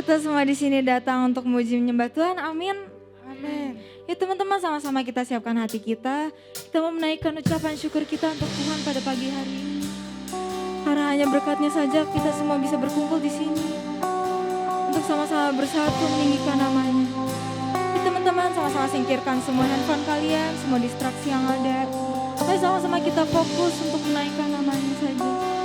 Kita semua di sini datang untuk memuji menyembah Tuhan. Amin. Amin. Ya teman-teman, sama-sama kita siapkan hati kita. Kita mau menaikkan ucapan syukur kita untuk Tuhan pada pagi hari ini. Karena hanya berkat-Nya saja kita semua bisa berkumpul di sini. Untuk sama-sama bersatu meninggikan namanya. Ya teman-teman, sama-sama singkirkan semua handphone kalian, semua distraksi yang ada. Ayo sama-sama kita fokus untuk menaikkan namanya saja.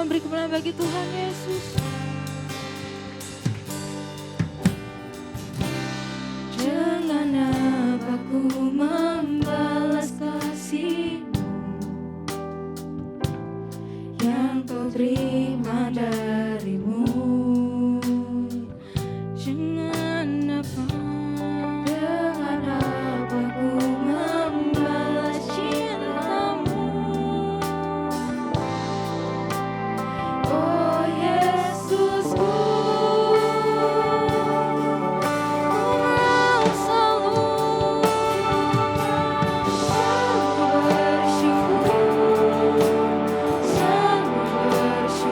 Beri kemuliaan bagi Tuhan Yesus. Dengan apa ku membalas kasih-Mu yang Kau terima dari-Mu? Dengan apa ku membalas cinta-Mu? Oh Yesusku, Kau selalu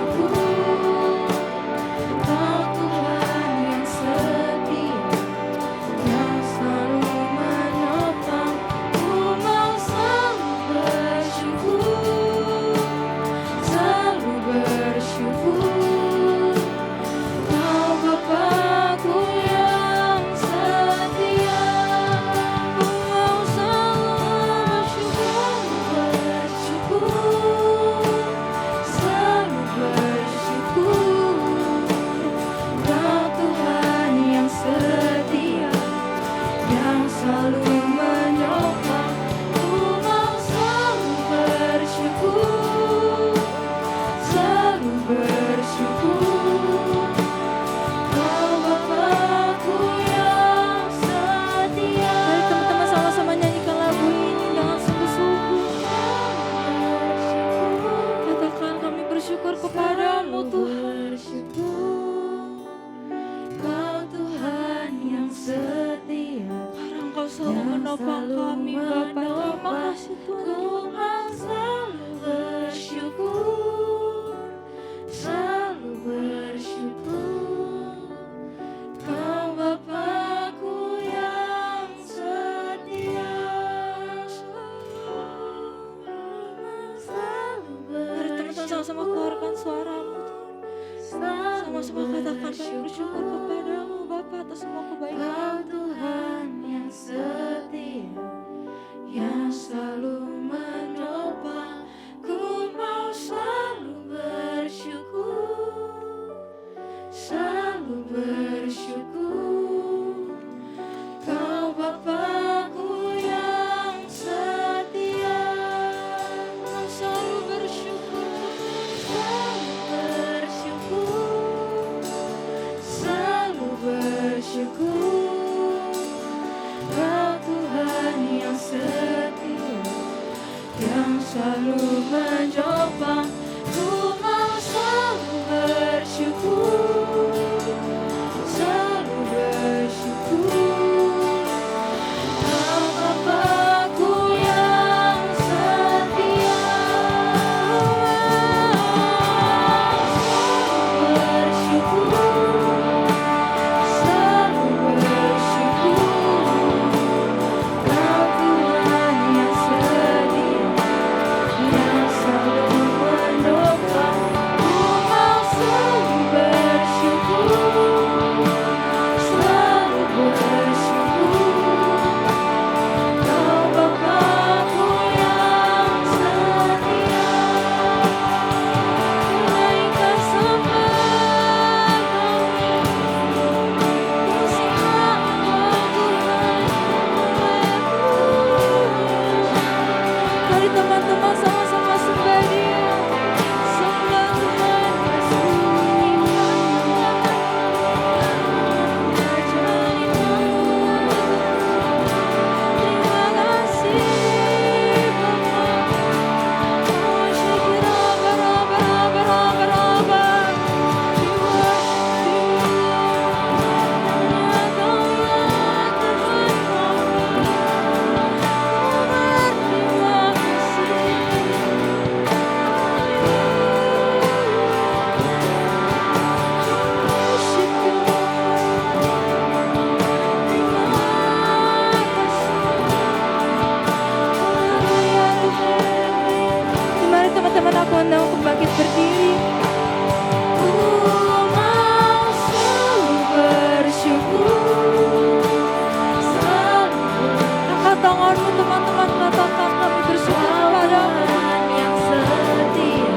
bersyukur. Kau Tuhan yang setia, yang selalu menopang. Ku mau selalu bersyukur, selalu bersyukur. Kau Bapa-Ku yang setia. Ku mau selalu bersyukur, selalu bersyukur. Kau Tuhan yang setia, yang selalu menyokong. Ku mau selalu bersyukur, selalu bersyukur. Kau Bapa-Ku yang setia. Mari teman-teman sama-sama nyanyikan lagu ini dengan sungguh-sungguh. Katakan, kami bersyukur kepada-Mu Tuhan. Kau Tuhan yang setia, karena Engkau selalu menopang kami Bapa. Terima kasih Tuhan. Ku mau selalu bersyukur, selalu bersyukur. Kau Bapa-Ku yang setia, selalu bersyukur. Mari teman-teman sama-sama keluarkan suaramu. Sama-sama katakan, kami bersyukur kepada-Mu Bapa atas semua kebaikan. Kau Tuhan yang setia, yang selalu menopang. Ku mau selalu bersyukur, selalu bersyukur. Kau Bapa-Ku yang setia, yang selalu bersyukur, selalu bersyukur, selalu bersyukur. Kau Tuhan yang setia, teman-teman aku undang untuk bangkit berdiri. Ku mau selalu bersyukur. Angkat tanganmu teman-teman, katakan kami bersyukur kepadamu. Yang setia,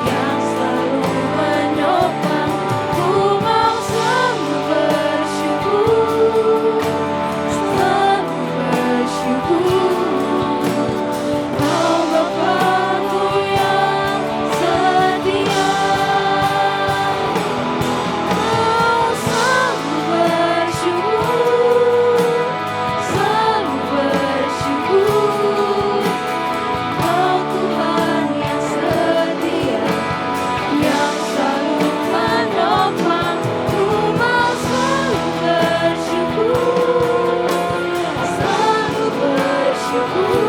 yang selalu menyokong. Ku mau selalu bersyukur, selalu bersyukur. Kau Bapa-Ku yang setia. Kau selalu bersyukur, selalu bersyukur. Kau Tuhan yang setia, yang selalu menopang. Ku mau selalu bersyukur, selalu bersyukur.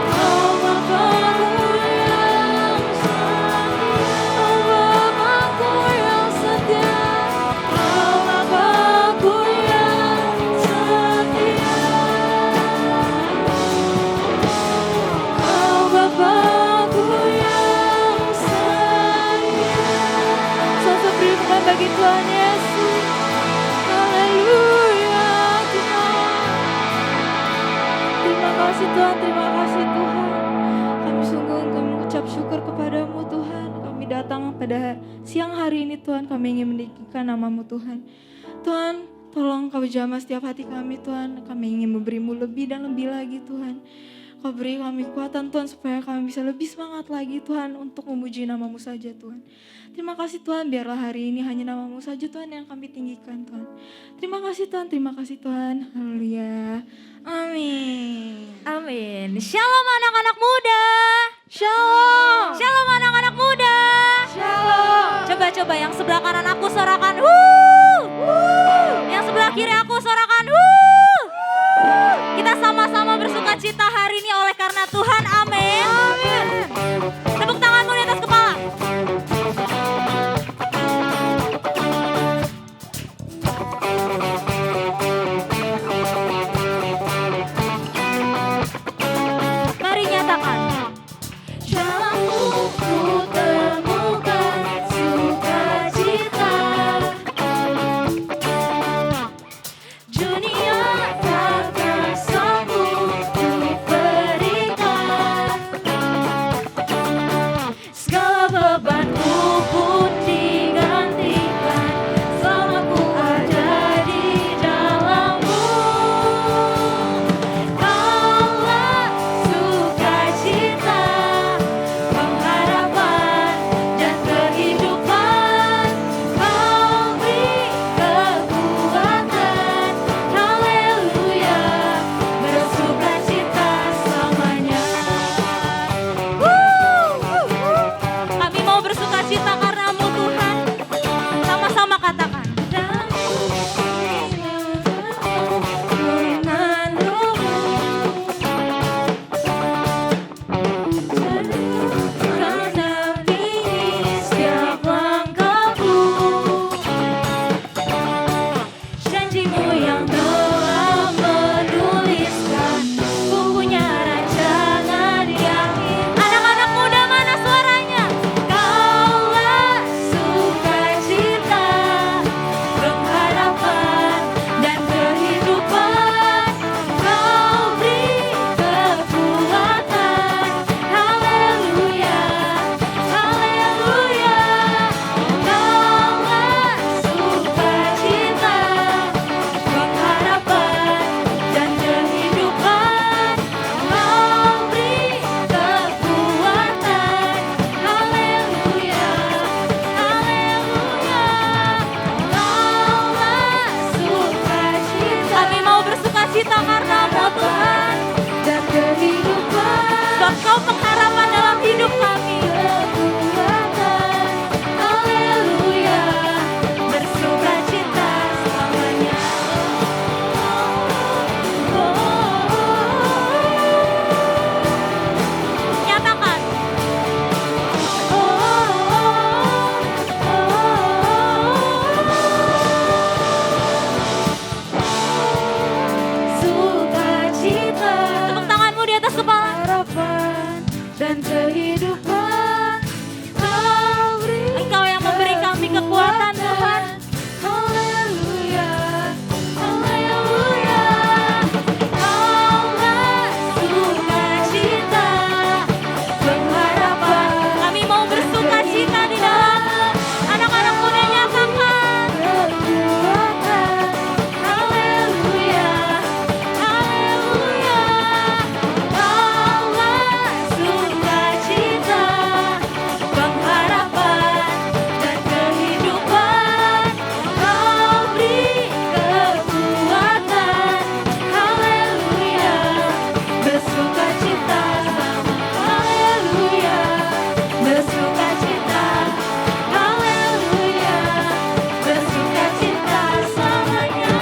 Kau Bapa-Ku yang setia, Kau Bapa-Ku yang setia, Kau Bapa-Ku yang setia. Sosok berikan bagi Tuhan Yesus. Haleluya Tuhan. Terima kasih Tuhan, terima kasih Tuhan. Kami sungguh mengucap syukur kepadamu Tuhan. Kami datang pada siang hari ini Tuhan, kami ingin meninggikan namamu Tuhan. Tuhan, tolong kau jamah setiap hati kami Tuhan. Kami ingin memberimu lebih dan lebih lagi Tuhan. Kau beri kami kekuatan Tuhan supaya kami bisa lebih semangat lagi Tuhan untuk memuji namamu saja Tuhan. Terima kasih Tuhan, biarlah hari ini hanya namamu saja Tuhan yang kami tinggikan Tuhan. Terima kasih Tuhan, terima kasih Tuhan. Haleluya. Amin. Amin. Shalom anak-anak muda. Shalom. Shalom anak-anak muda. Shalom. Coba-coba yang sebelah kanan aku sorakan wuh. Yang sebelah kiri aku sorakan wuh. Kita sama-sama bersuka cita hari ini oleh karena Tuhan. Amin. Amin. Tepuk tanganmu di atas kepala. Mari nyatakan. Jalanku ku temukan sukacita. Dunia takkan sanggup ku berikan. Segala bebanku pun digantikan selama ku ada di dalammu. Kaulah sukacita, pengharapan dan kehidupan. Kau beri kekuatan, haleluya, bersukacita selamanya. Kami mau bersuka cita karena-Mu Tuhan. Sama-sama katakan. Menampingi setiap langkahku, janji-Mu yang telah menuliskan. Ku punya rancangan yang indah. Anak-anak muda mana suaranya? Kaulah sukacita, pengharapan dan kehidupan. Kau beri kekuatan, haleluya, haleluya. Kaulah sukacita, pengharapan dan kehidupan. Kau beri kekuatan, haleluya, haleluya. Kaulah sukacita, Kami mau bersuka cita karena-Mu Tuhan. dan kehidupan. Sebab Kau pengharapan dalam hidup kami. Kekuatan, haleluya, bersukacita selamanya. Nyatakan. Sukacita, Tepuk tanganmu di atas kepala. harapan dan kehidupan. Kau beri Engkau yang memberi kami kekuatan Tuhan. Haleluya, haleluya. Kaulah sukacita, pengharapan, Kami mau bersuka cita di dalam anak-anak muda nyatakan. kekuatan. Haleluya, haleluya. Kaulah sukacita, pengharapan dan kehidupan. Kau beri kekuatan. Haleluya, bersukacita. Haleluya, bersukacita. Haleluya, bersukacita selamanya.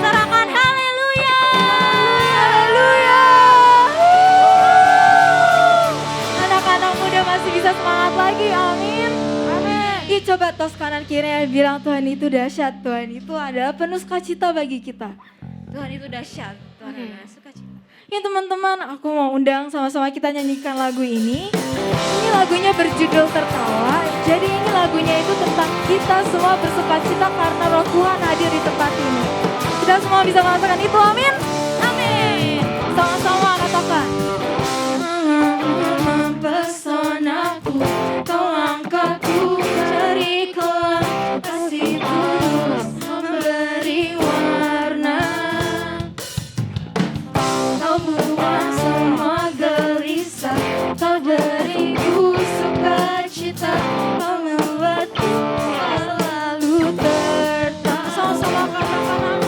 Serahkan haleluya. Haleluya. Anak-anak muda masih bisa semangat lagi, amin. Amin. Ih, coba tos kanan kiri bilang Tuhan itu dahsyat, Tuhan itu adalah penuh sukacita bagi kita. Tuhan itu dahsyat. Tuhan adalah sukacita. Ya teman-teman, aku mau undang sama-sama kita nyanyikan lagu ini. Ini lagunya berjudul Tertawa. Jadi ini lagunya itu tentang kita semua bersukacita karena Roh Tuhan hadir di tempat ini. Kita semua bisa merasakan itu, amin. Amin. Sama-sama katakan. Mempesonaku, kau angkatku dari kolam kasih tulus, memberi warna. Kau buang semua gelisah, kau beriku sukacita, kau membuatku selalu tertawa. Sama-sama katakan.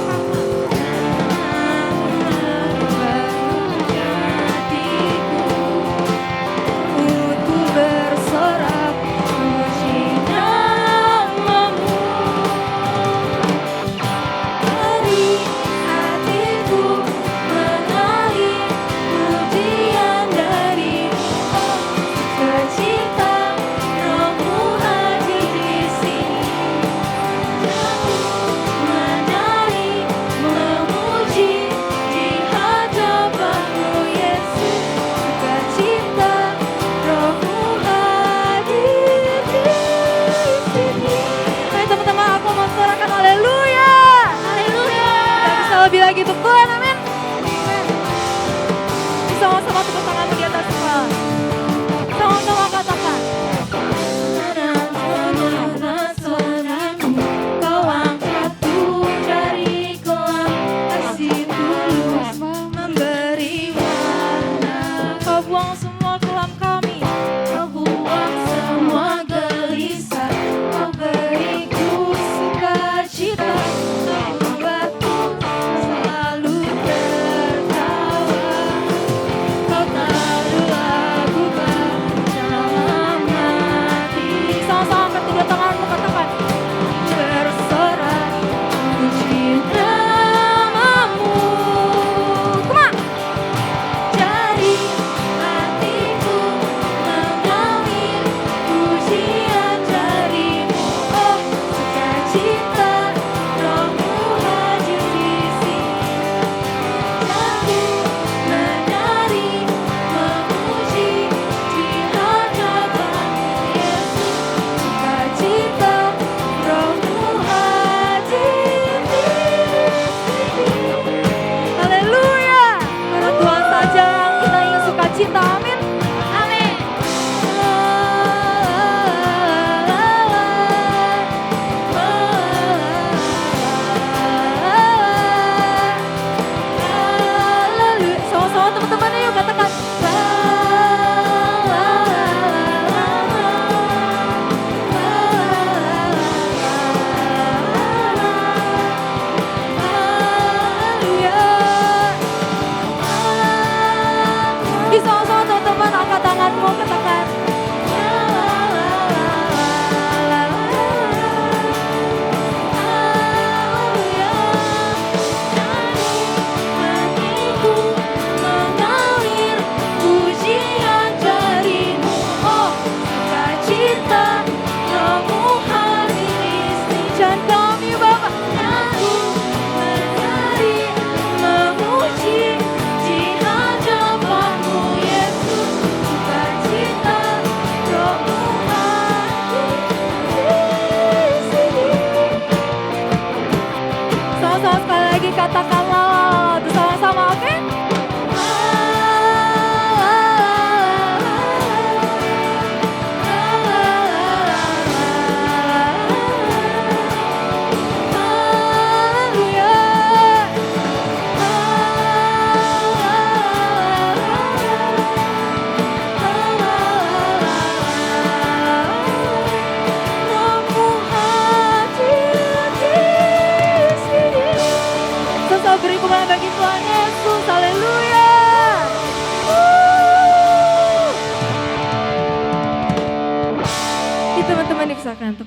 Ku bersorak puji namamu. Dari hatiku mengalir pujian darimu. Oh, sukacita Rohmu hadir di sini. Aku menari memuji di hadapanmu Yesus. Sukacita Rohmu hadir di sini. Ayo teman-teman, aku mau suarakan haleluya. Haleluya. Gak bisa lebih lagi untuk Tuhan, amin. Sama-sama tepuk tanganmu di atas kepala. Sama-sama katakan. Kau angkatku dari kolam kasih tulus, memberi warna. Kau buang semua kelam kami. Kau buang semua gelisah, kau beriku sukacita, kau membuatku selalu tertawa. Kau tahu aku dalam hati, Sama-sama angkat kedua tanganmu katakan. bersorak puji namamu. Kuma. Dari hatiku mengalir pujian darimu. Oh, sukacita Rohmu hadir di sini. Aku menari memuji di hadapanmu Yesus. Sukacita Rohmu hadir di sini. Haleluya. Karena Tuhan saja yang kita ingin sukacita, amin. Amin. Haleluya. Sama-sama teman-teman yuk katakan. Ih, sama-sama teman-teman angkat tanganmu katakan. Mengalir pujian darimu. Oh, sukacita Rohmu hadir di sini. Dan kami Bapa. Aku menari memuji di hadapanmu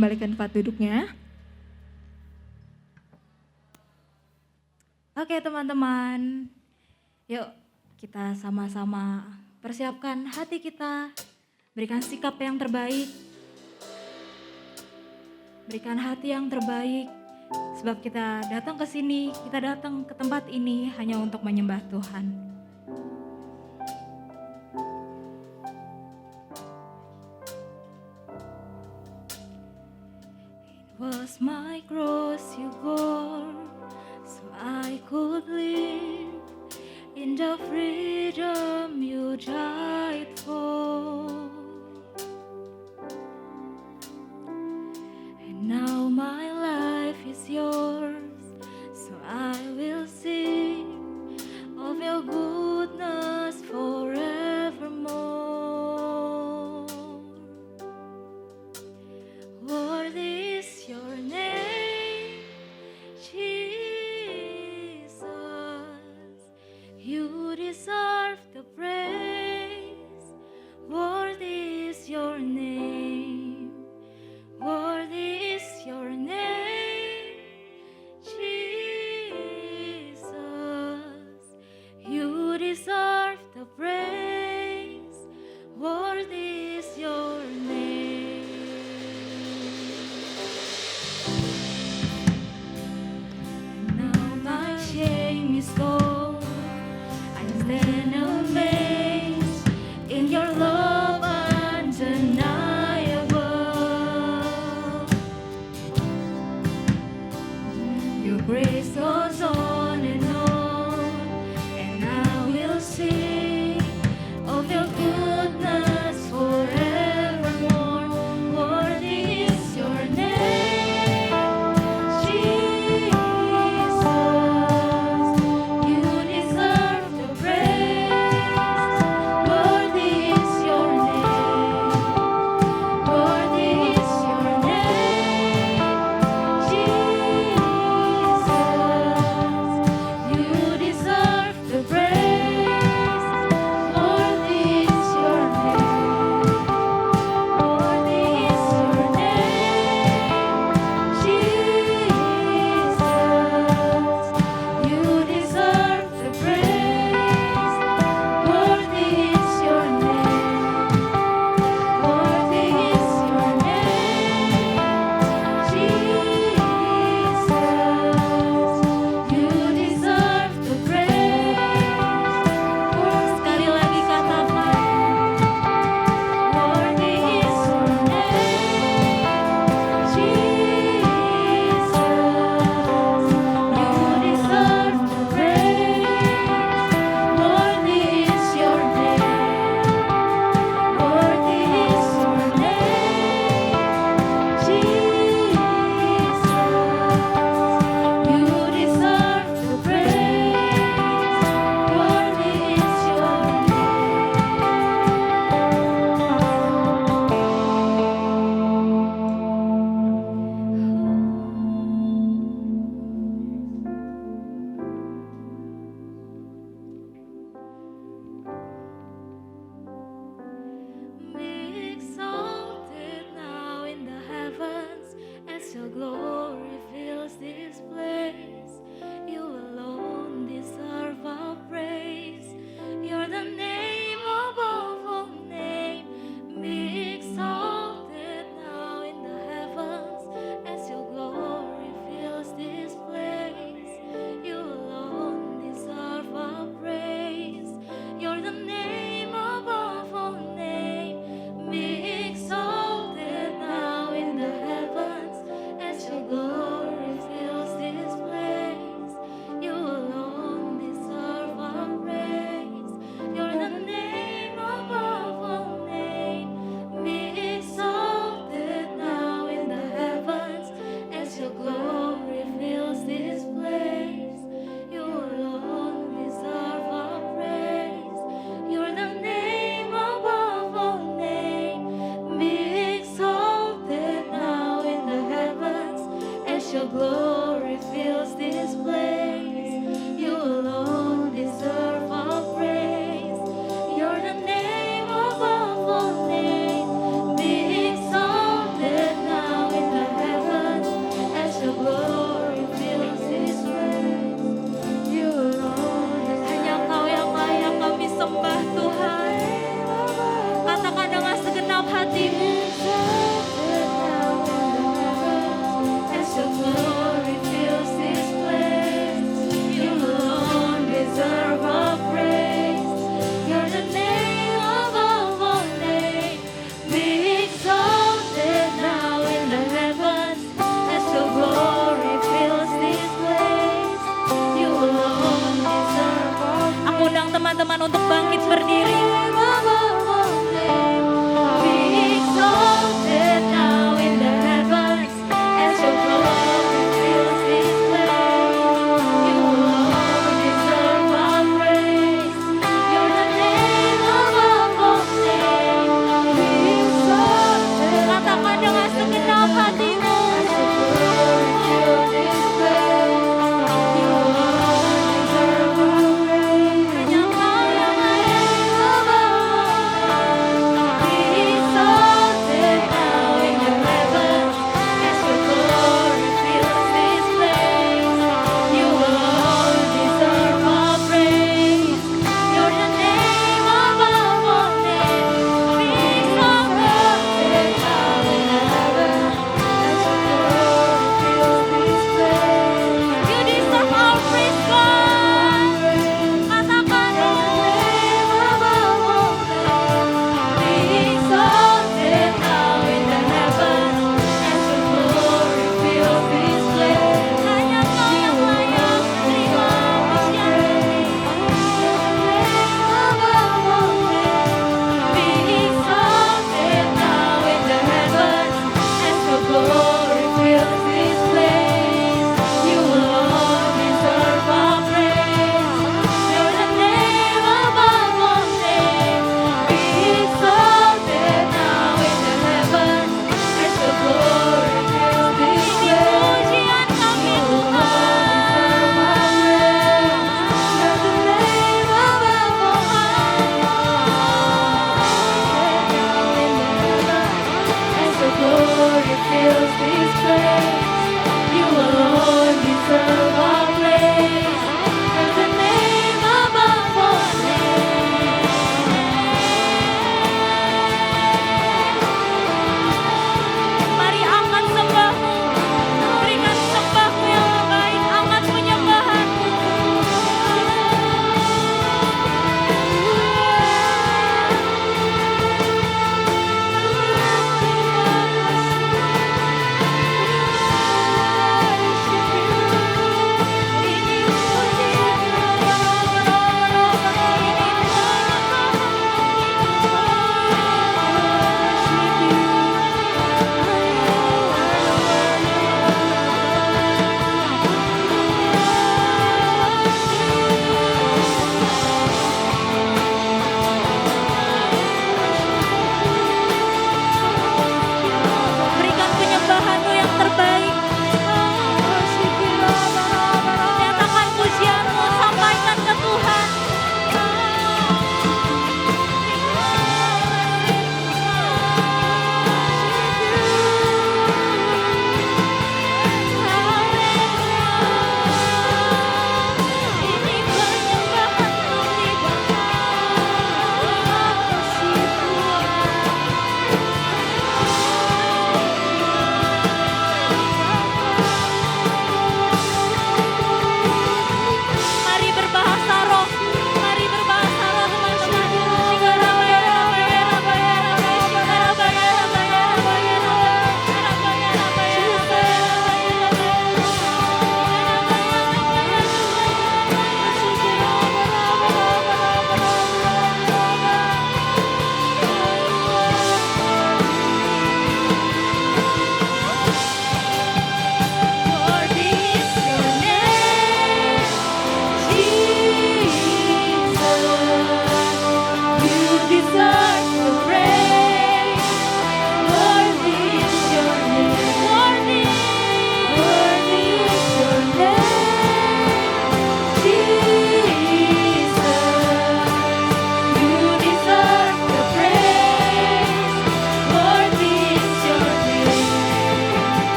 kembali ke tempat duduknya. Oke teman-teman, yuk kita sama-sama persiapkan hati kita, berikan sikap yang terbaik, berikan hati yang terbaik, sebab kita datang ke sini, kita datang ke tempat ini hanya untuk menyembah Tuhan. It was my cross you bore, so I could live in the freedom you died for. And now my life is yours, so I will sing of your goodness forevermore. Worthy is your name, Jesus. You deserve the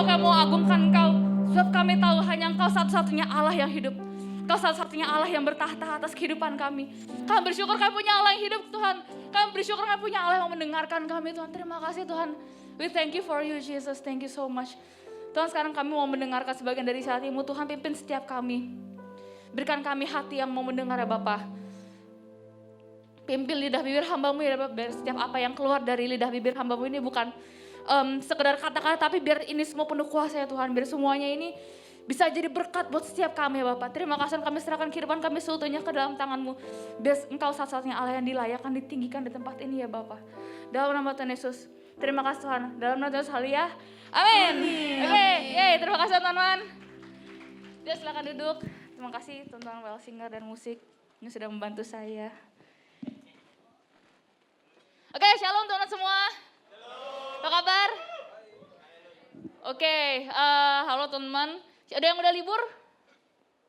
Sebab kami mau agungkan Engkau. Sebab kami tahu hanya Engkau satu-satunya Allah yang hidup. Engkau satu-satunya Allah yang bertahta atas kehidupan kami. Kami bersyukur kami punya Allah yang hidup Tuhan. Kami bersyukur kami punya Allah yang mau mendengarkan kami Tuhan. Terima kasih Tuhan. We thank you for you Jesus. Thank you so much. Tuhan sekarang kami mau mendengarkan sebagian dari hati-Mu. Tuhan pimpin setiap kami. Berikan kami hati yang mau mendengar ya Bapa. Pimpin lidah bibir hamba-Mu ya Bapak. Biar setiap apa yang keluar dari lidah bibir hamba-Mu ini bukan sekedar kata-kata. Tapi biar ini semua penuh kuasa ya Tuhan. Biar semuanya ini bisa jadi berkat buat setiap kami ya Bapak. Terima kasih kami serahkan kehidupan kami seutuhnya ke dalam tangan-Mu. Biar Engkau satu-satunya Allah yang dilayakkan ditinggikan di tempat ini ya Bapak. Dalam nama Tuhan Yesus. Terima kasih Tuhan. Dalam nama Tuhan Yesus. Haleluya. Amin. Oke, yeay, terima kasih teman-teman. Dia silakan duduk. Terima kasih teman-teman well singer dan musik yang sudah membantu saya. Oke, shalom teman-teman semua. Apa kabar? Oke, halo teman-teman. Ada yang udah libur?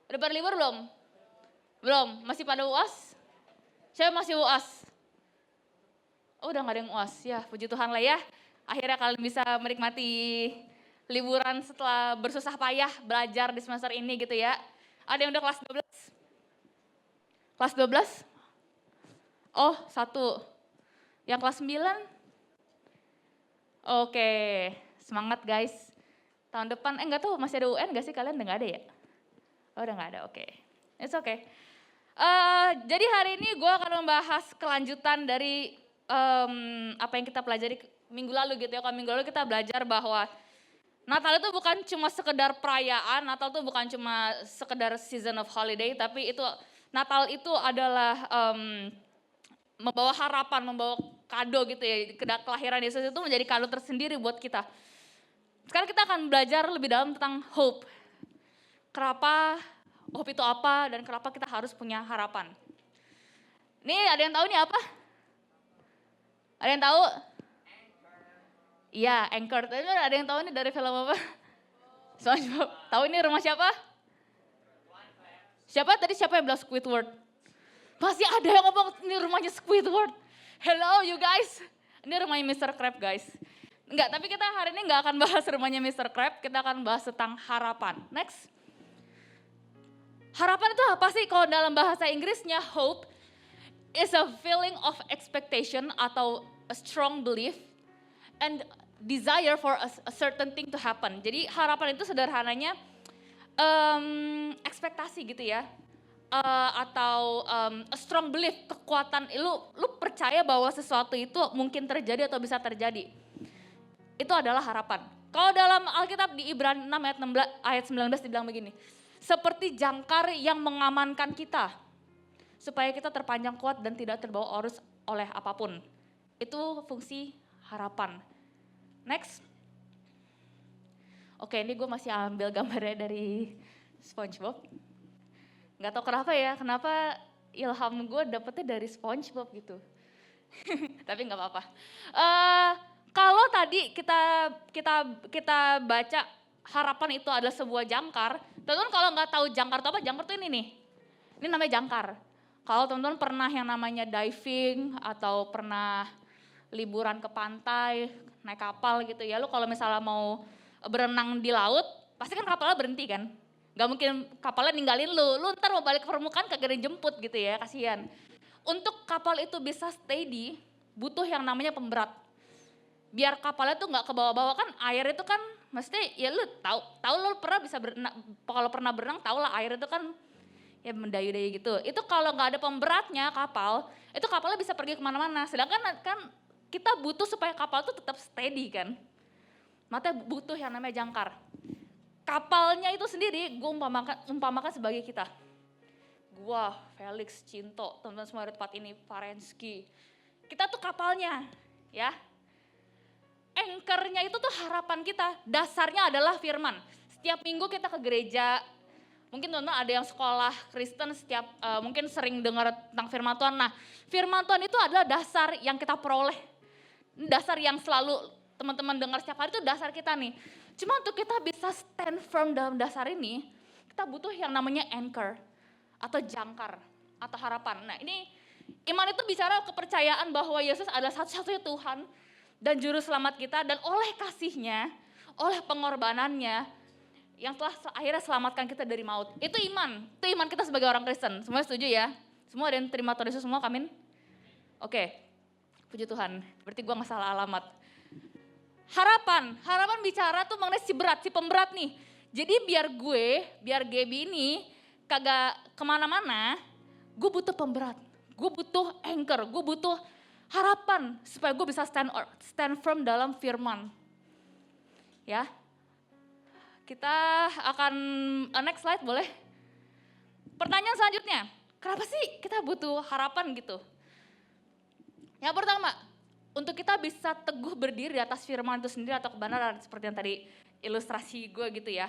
Udah pada libur belum? Belum? Masih pada UAS? Saya masih UAS. Oh udah gak ada yang UAS? Ya puji Tuhan lah ya. Akhirnya kalian bisa menikmati liburan setelah bersusah payah belajar di semester ini gitu ya. Ada yang udah kelas 12? Kelas 12? Oh 1. Yang kelas 9? Oke, semangat guys. Tahun depan, enggak tahu masih ada UN gak sih kalian? Udah gak ada ya? Oh udah gak ada, oke. It's okay. Jadi hari ini gue akan membahas kelanjutan dari apa yang kita pelajari minggu lalu gitu ya. Kalau minggu lalu kita belajar bahwa Natal itu bukan cuma sekedar perayaan, Natal itu bukan cuma sekedar season of holiday, tapi itu Natal itu adalah membawa harapan, membawa kado gitu ya. Kelahiran Yesus itu menjadi kado tersendiri buat kita. Sekarang kita akan belajar lebih dalam tentang hope. Kenapa hope itu apa dan kenapa kita harus punya harapan. Nih ada yang tahu nih apa? Ada yang tahu? Iya, Anchor. Ada yang tahu nih dari film apa? SpongeBob. Tahu ini rumah siapa? Siapa tadi siapa yang bilang Squidward? Masih ada yang ngomong ini rumahnya Squidward. Hello you guys. Ini rumahnya Mr. Krab guys. Enggak, tapi kita hari ini enggak akan bahas rumahnya Mr. Krab, kita akan bahas tentang harapan. Next. Harapan itu apa sih? Kalau dalam bahasa Inggrisnya hope is a feeling of expectation atau a strong belief and desire for a certain thing to happen. Jadi harapan itu sederhananya ekspektasi gitu ya. Atau a strong belief, kekuatan lu percaya bahwa sesuatu itu mungkin terjadi atau bisa terjadi. Itu adalah harapan. Kalau dalam Alkitab di Ibrani 6 ayat 19 dibilang begini. Seperti jangkar yang mengamankan kita. Supaya kita terpanjang kuat dan tidak terbawa arus oleh apapun. Itu fungsi harapan. Next. Oke, ini gue masih ambil gambarnya dari SpongeBob. Gak tau kenapa ya, kenapa ilham gue dapetnya dari SpongeBob gitu. Tapi gak apa-apa. Kalau tadi kita baca harapan itu adalah sebuah jangkar, teman-teman kalau nggak tahu jangkar itu apa, jangkar itu ini nih, ini namanya jangkar. Kalau teman-teman pernah yang namanya diving atau pernah liburan ke pantai, naik kapal gitu ya, lu kalau misalnya mau berenang di laut, pasti kan kapalnya berhenti kan, nggak mungkin kapalnya ninggalin lu ntar mau balik ke permukaan kagak dijemput gitu ya, kasihan. Untuk kapal itu bisa steady, butuh yang namanya pemberat. Biar kapalnya tuh nggak ke bawah-bawah, kan air itu kan mesti ya lu tahu lu pernah bisa berenang, kalau pernah berenang tau lah air itu kan ya mendayu-dayu gitu. Itu kalau nggak ada pemberatnya kapal, itu kapalnya bisa pergi kemana-mana. Sedangkan kan kita butuh supaya kapal itu tetap steady kan. Makanya butuh yang namanya jangkar. Kapalnya itu sendiri gue umpamakan sebagai kita. Gua, Felix, Cinto, teman-teman semua di tempat ini, Farenski. Kita tuh kapalnya ya. Anchor-nya itu tuh harapan kita, dasarnya adalah firman. Setiap minggu kita ke gereja, mungkin teman-teman ada yang sekolah Kristen mungkin sering dengar tentang firman Tuhan. Nah, firman Tuhan itu adalah dasar yang kita peroleh. Dasar yang selalu teman-teman dengar setiap hari itu dasar kita nih. Cuma untuk kita bisa stand firm dalam dasar ini, kita butuh yang namanya anchor atau jangkar atau harapan. Nah, ini iman itu bicara kepercayaan bahwa Yesus adalah satu-satunya Tuhan dan juru selamat kita, dan oleh kasihnya, oleh pengorbanannya yang telah akhirnya selamatkan kita dari maut. Itu iman kita sebagai orang Kristen. Semua setuju ya? Semua ada yang terima Tuhan Yesus semua, amin? Oke, puji Tuhan, berarti gue gak salah alamat. Harapan bicara tuh mengenai si pemberat nih. Jadi biar Gaby ini kagak kemana-mana, gue butuh pemberat, gue butuh anchor, gue butuh harapan supaya gue bisa stand firm dalam firman. Ya, kita akan next slide boleh? Pertanyaan selanjutnya, kenapa sih kita butuh harapan gitu? Yang pertama, untuk kita bisa teguh berdiri di atas firman itu sendiri atau kebenaran seperti yang tadi ilustrasi gue gitu ya.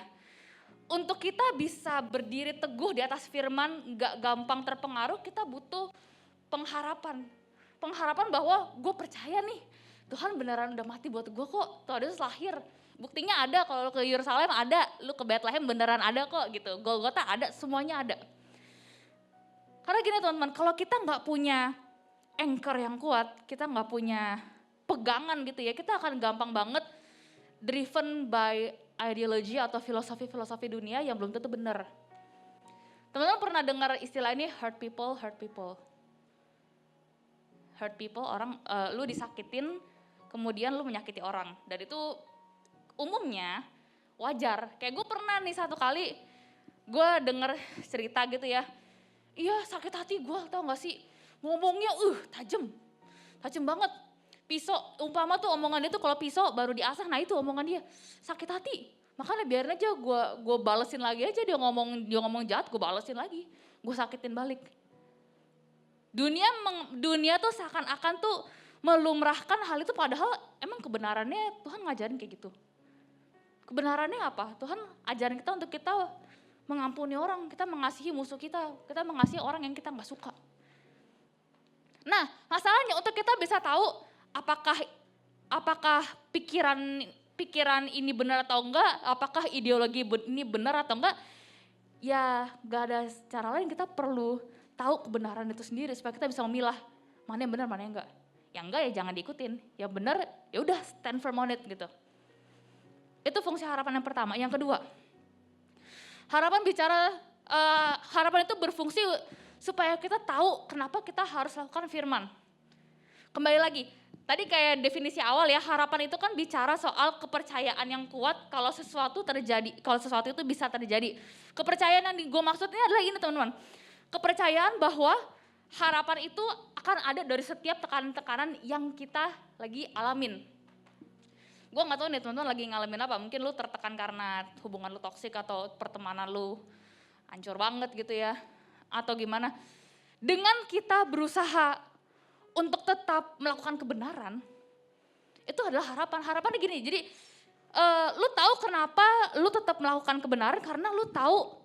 Untuk kita bisa berdiri teguh di atas firman, gak gampang terpengaruh, kita butuh pengharapan. Pengharapan bahwa gue percaya nih, Tuhan beneran udah mati buat gue kok, Tuhan Yesus lahir. Buktinya ada, kalau ke Yerusalem ada, lu ke Bethlehem beneran ada kok gitu. Golgota ada, semuanya ada. Karena gini teman-teman, kalau kita gak punya anchor yang kuat, kita gak punya pegangan gitu ya, kita akan gampang banget driven by ideologi atau filosofi-filosofi dunia yang belum tentu benar. Teman-teman pernah dengar istilah ini hurt people? Hurt people, orang lu disakitin, kemudian lu menyakiti orang. Dan itu umumnya wajar. Kayak gue pernah nih satu kali, gue denger cerita gitu ya, iya sakit hati gue, tau gak sih? Ngomongnya tajam banget. Pisau, umpama tuh omongan dia tuh kalau pisau baru diasah, nah itu omongan dia, sakit hati. Makanya biarin aja gue balesin lagi aja, dia ngomong jahat, gue balesin lagi, gue sakitin balik. Dunia tuh seakan-akan tuh melumrahkan hal itu, padahal emang kebenarannya Tuhan ngajarin kayak gitu. Kebenarannya apa? Tuhan ajarin kita untuk kita mengampuni orang, kita mengasihi musuh kita mengasihi orang yang kita gak suka. Nah, masalahnya untuk kita bisa tahu apakah pikiran ini benar atau enggak, apakah ideologi ini benar atau enggak, ya gak ada cara lain, kita perlu tahu kebenaran itu sendiri supaya kita bisa memilah mana yang benar, mana yang enggak. Yang enggak ya jangan diikutin, yang benar ya udah stand firm on it gitu. Itu fungsi harapan yang pertama. Yang kedua, harapan itu berfungsi supaya kita tahu kenapa kita harus lakukan firman. Kembali lagi, tadi kayak definisi awal ya, harapan itu kan bicara soal kepercayaan yang kuat kalau sesuatu itu bisa terjadi. Kepercayaan yang gue maksudnya adalah ini teman-teman, kepercayaan bahwa harapan itu akan ada dari setiap tekanan-tekanan yang kita lagi alamin. Gue gak tahu nih teman-teman lagi ngalamin apa, mungkin lu tertekan karena hubungan lu toksik atau pertemanan lu hancur banget gitu ya, atau gimana. Dengan kita berusaha untuk tetap melakukan kebenaran, itu adalah harapan. Harapannya gini, jadi lu tahu kenapa lu tetap melakukan kebenaran, karena lu tahu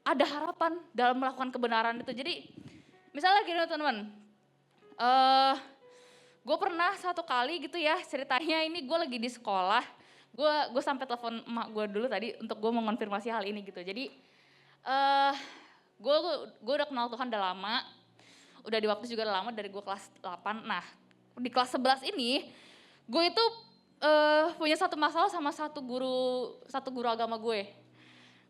ada harapan dalam melakukan kebenaran itu. Jadi misalnya gini teman-teman, gue pernah satu kali gitu ya, ceritanya ini gue lagi di sekolah, gue sampai telepon emak gue dulu tadi untuk gue mengonfirmasi hal ini gitu. Jadi gue udah kenal Tuhan udah lama, udah di waktu juga udah lama dari gue kelas 8. Nah di kelas 11 ini gue itu punya satu masalah sama satu guru agama gue.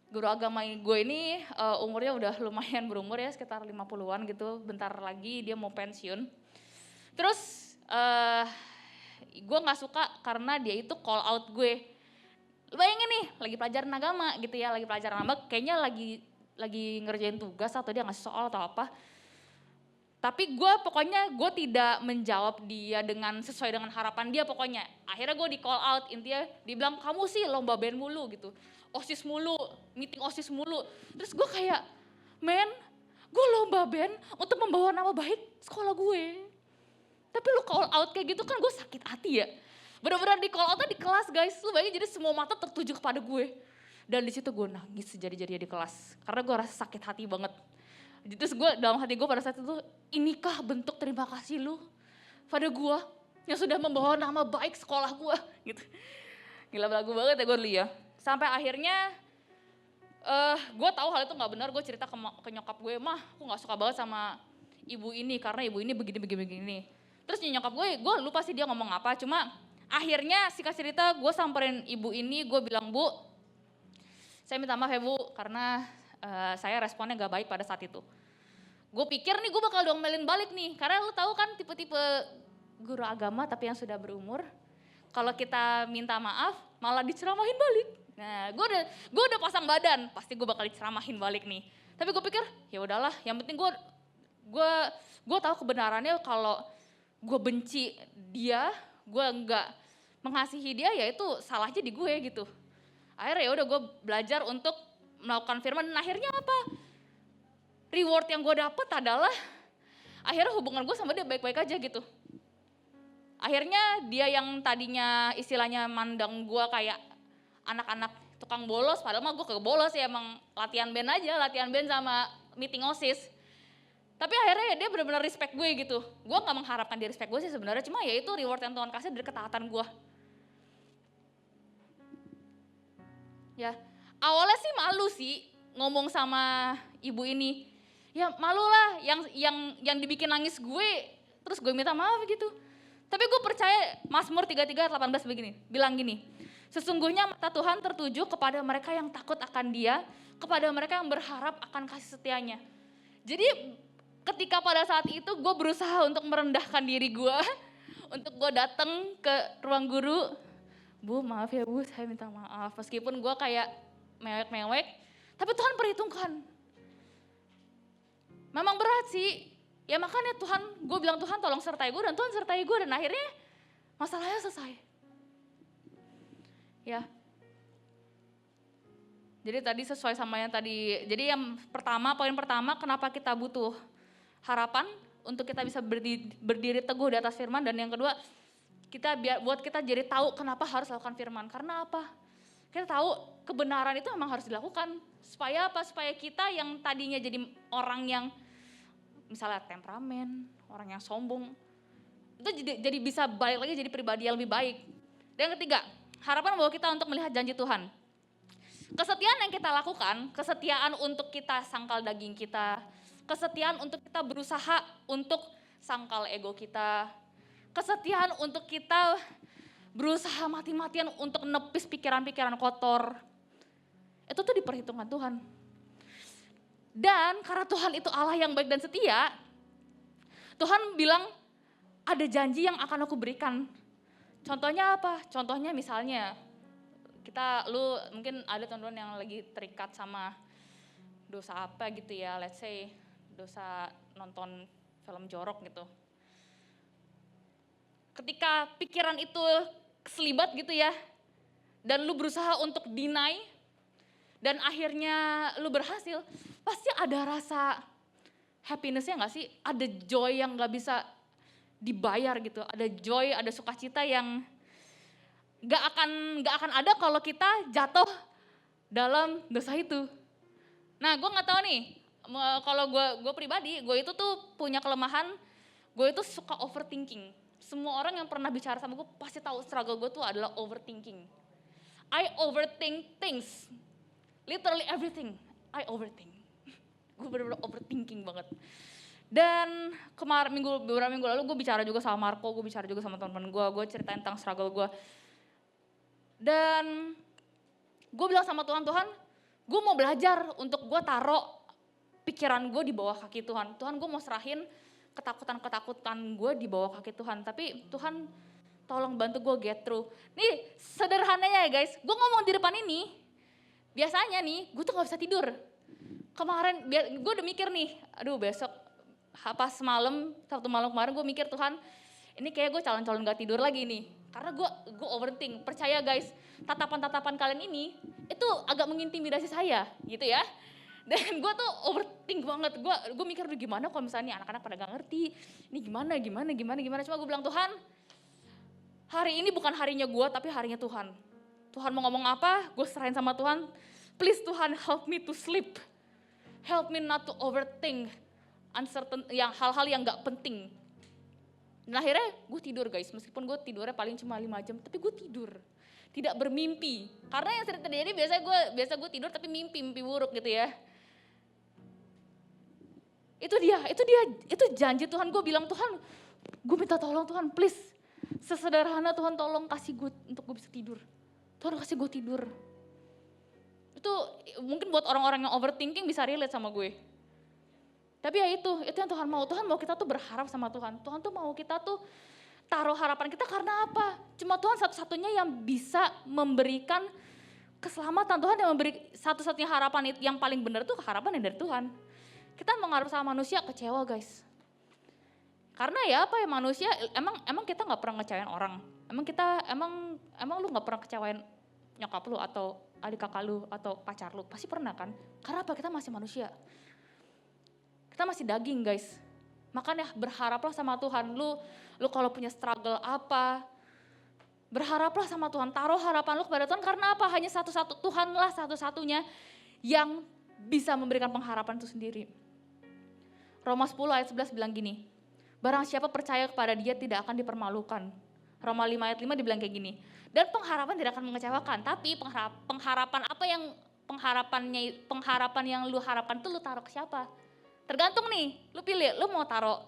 Guru agama gue ini umurnya udah lumayan berumur ya, sekitar 50-an gitu, bentar lagi dia mau pensiun. Terus gue gak suka karena dia itu call out gue. Bayangin nih, lagi pelajaran agama gitu ya, lagi pelajaran agama, kayaknya lagi ngerjain tugas atau dia ngasih soal atau apa. Tapi gue tidak menjawab dia sesuai dengan harapan dia pokoknya. Akhirnya gue di call out, intinya dibilang kamu sih lomba band mulu gitu. OSIS mulu, meeting OSIS mulu. Terus gue kayak, gue lomba band untuk membawa nama baik sekolah gue. Tapi lu call out kayak gitu kan gue sakit hati ya. Benar-benar di call outnya di kelas guys, lu bayangin jadi semua mata tertuju kepada gue. Dan di situ gue nangis sejadi-jadinya di kelas, karena gue rasa sakit hati banget. Terus gue dalam hati gue pada saat itu, inikah bentuk terima kasih lu pada gue yang sudah membawa nama baik sekolah gue gitu. Gila belagu banget ya gue dulu ya. Sampai akhirnya gue tahu hal itu nggak benar, gue cerita ke nyokap gue, mah aku nggak suka banget sama ibu ini karena ibu ini begini. Terus nyokap gue lupa sih dia ngomong apa, cuma Akhirnya singkat cerita gue samperin ibu ini, gue bilang, Bu, saya minta maaf ya Bu, karena saya responnya gak baik pada saat itu. Gue pikir nih gue bakal diomelin balik nih, karena lu tahu kan tipe-tipe guru agama tapi yang sudah berumur, kalau kita minta maaf malah diceramahin balik. Nah, gue udah pasang badan, pasti gue bakal diceramahin balik nih. Tapi gue pikir ya udahlah, yang penting gue tahu kebenarannya. Kalau gue benci dia, gue nggak mengasihi dia, ya itu salahnya di gue gitu. Akhirnya ya udah gue belajar untuk melakukan firman, dan akhirnya apa? Reward yang gue dapet adalah akhirnya hubungan gue sama dia baik-baik aja gitu. Akhirnya dia yang tadinya istilahnya mandang gue kayak anak-anak tukang bolos, padahal mah gue kebolos ya, emang latihan band aja, latihan band sama meeting OSIS. Tapi akhirnya ya dia benar-benar respect gue gitu. Gue gak mengharapkan dia respect gue sih sebenarnya, cuma ya itu reward yang Tuhan kasih dari ketaatan gue. Ya, awalnya sih malu sih ngomong sama ibu ini. Ya malu lah, yang dibikin nangis gue, terus gue minta maaf gitu. Tapi gue percaya Mazmur 33:18 begini, bilang gini, sesungguhnya mata Tuhan tertuju kepada mereka yang takut akan Dia, kepada mereka yang berharap akan kasih setianya. Jadi ketika pada saat itu gue berusaha untuk merendahkan diri gue, untuk gue datang ke ruang guru, Bu maaf ya Bu, saya minta maaf. Meskipun gue kayak mewek-mewek, tapi Tuhan perhitungkan. Memang berat sih, ya makanya Tuhan, gue bilang Tuhan tolong sertai gue, dan Tuhan sertai gue, dan akhirnya masalahnya selesai. Ya, jadi tadi sesuai sama yang tadi, jadi yang pertama, poin pertama, kenapa kita butuh harapan untuk kita bisa berdiri teguh di atas firman, dan yang kedua, buat kita jadi tahu kenapa harus lakukan firman. Karena apa? Kita tahu kebenaran itu memang harus dilakukan. Supaya apa? Supaya kita yang tadinya jadi orang yang misalnya temperamen, orang yang sombong, itu jadi bisa balik lagi jadi pribadi yang lebih baik. Dan yang ketiga, harapan membawa kita untuk melihat janji Tuhan. Kesetiaan yang kita lakukan, kesetiaan untuk kita sangkal daging kita, kesetiaan untuk kita berusaha untuk sangkal ego kita, kesetiaan untuk kita berusaha mati-matian untuk nepis pikiran-pikiran kotor. Itu tuh diperhitungkan Tuhan. Dan karena Tuhan itu Allah yang baik dan setia, Tuhan bilang ada janji yang akan aku berikan. Contohnya apa? Contohnya misalnya, lu mungkin ada teman-teman yang lagi terikat sama dosa apa gitu ya, let's say dosa nonton film jorok gitu. Ketika pikiran itu keselibat gitu ya, dan lu berusaha untuk deny, dan akhirnya lu berhasil, pasti ada rasa happiness-nya gak sih? Ada joy yang gak bisa dibayar gitu, ada joy, ada sukacita yang gak akan ada kalau kita jatuh dalam dosa itu. Nah, gue gak tahu nih, kalau gue pribadi, gue itu tuh punya kelemahan, gue itu suka overthinking. Semua orang yang pernah bicara sama gue pasti tahu struggle gue tuh adalah overthinking. I overthink things, literally everything, I overthink. Gue bener-bener overthinking banget. Dan beberapa minggu lalu gue bicara juga sama Marco, gue bicara juga sama teman-teman gue ceritain tentang struggle gue. Dan gue bilang sama Tuhan, gue mau belajar untuk gue taruh pikiran gue di bawah kaki Tuhan. Tuhan, gue mau serahin ketakutan gue di bawah kaki Tuhan. Tapi Tuhan tolong bantu gue get through. Nih sederhananya ya guys, gue ngomong di depan ini, biasanya nih gue tuh gak bisa tidur. Kemarin gue udah mikir nih, aduh besok pas Sabtu malam kemarin gue mikir, Tuhan ini kayak gue calon-calon gak tidur lagi nih. Karena gue overthink, percaya guys, tatapan-tatapan kalian ini itu agak mengintimidasi saya gitu ya. Dan gue tuh overthink banget, gue mikir gimana kalau misalnya anak-anak pada gak ngerti, ini gimana, cuma gue bilang Tuhan, hari ini bukan harinya gue tapi harinya Tuhan. Tuhan mau ngomong apa, gue serahin sama Tuhan, please Tuhan help me to sleep, help me not to overthink uncertain, hal-hal yang gak penting. Dan akhirnya gue tidur guys, meskipun gue tidurnya paling cuma 5 jam, tapi gue tidur. Tidak bermimpi, karena yang sering terjadi biasa gue tidur tapi mimpi buruk gitu ya. Itu janji Tuhan. Gue bilang Tuhan, gue minta tolong Tuhan, please Sesederhana Tuhan tolong kasih gue untuk gue bisa tidur. Tuhan kasih gue tidur. Itu mungkin buat orang-orang yang overthinking bisa relate sama gue. Tapi ya itu yang Tuhan mau. Tuhan mau kita tuh berharap sama Tuhan. Tuhan tuh mau kita tuh taruh harapan kita karena apa? Cuma Tuhan satu-satunya yang bisa memberikan keselamatan. Tuhan yang memberi satu-satunya harapan yang paling benar tuh harapan yang dari Tuhan. Kita mengharap sama manusia kecewa guys. Karena ya apa ya manusia emang kita nggak pernah ngecewain orang. Emang lu nggak pernah kecewain nyokap lu atau adik kakak lu atau pacar lu, pasti pernah kan? Karena apa? Kita masih manusia. Kita masih daging guys. Makanya berharaplah sama Tuhan. Lu kalau punya struggle apa, berharaplah sama Tuhan. Taruh harapan lu kepada Tuhan karena apa? Hanya Tuhanlah satu-satunya yang bisa memberikan pengharapan itu sendiri. Roma 10 ayat 11 bilang gini, barang siapa percaya kepada dia tidak akan dipermalukan. Roma 5 ayat 5 dibilang kayak gini. Dan pengharapan tidak akan mengecewakan, tapi pengharapan yang lu harapkan tuh lu taruh ke siapa? Tergantung nih, lu pilih, lu mau taruh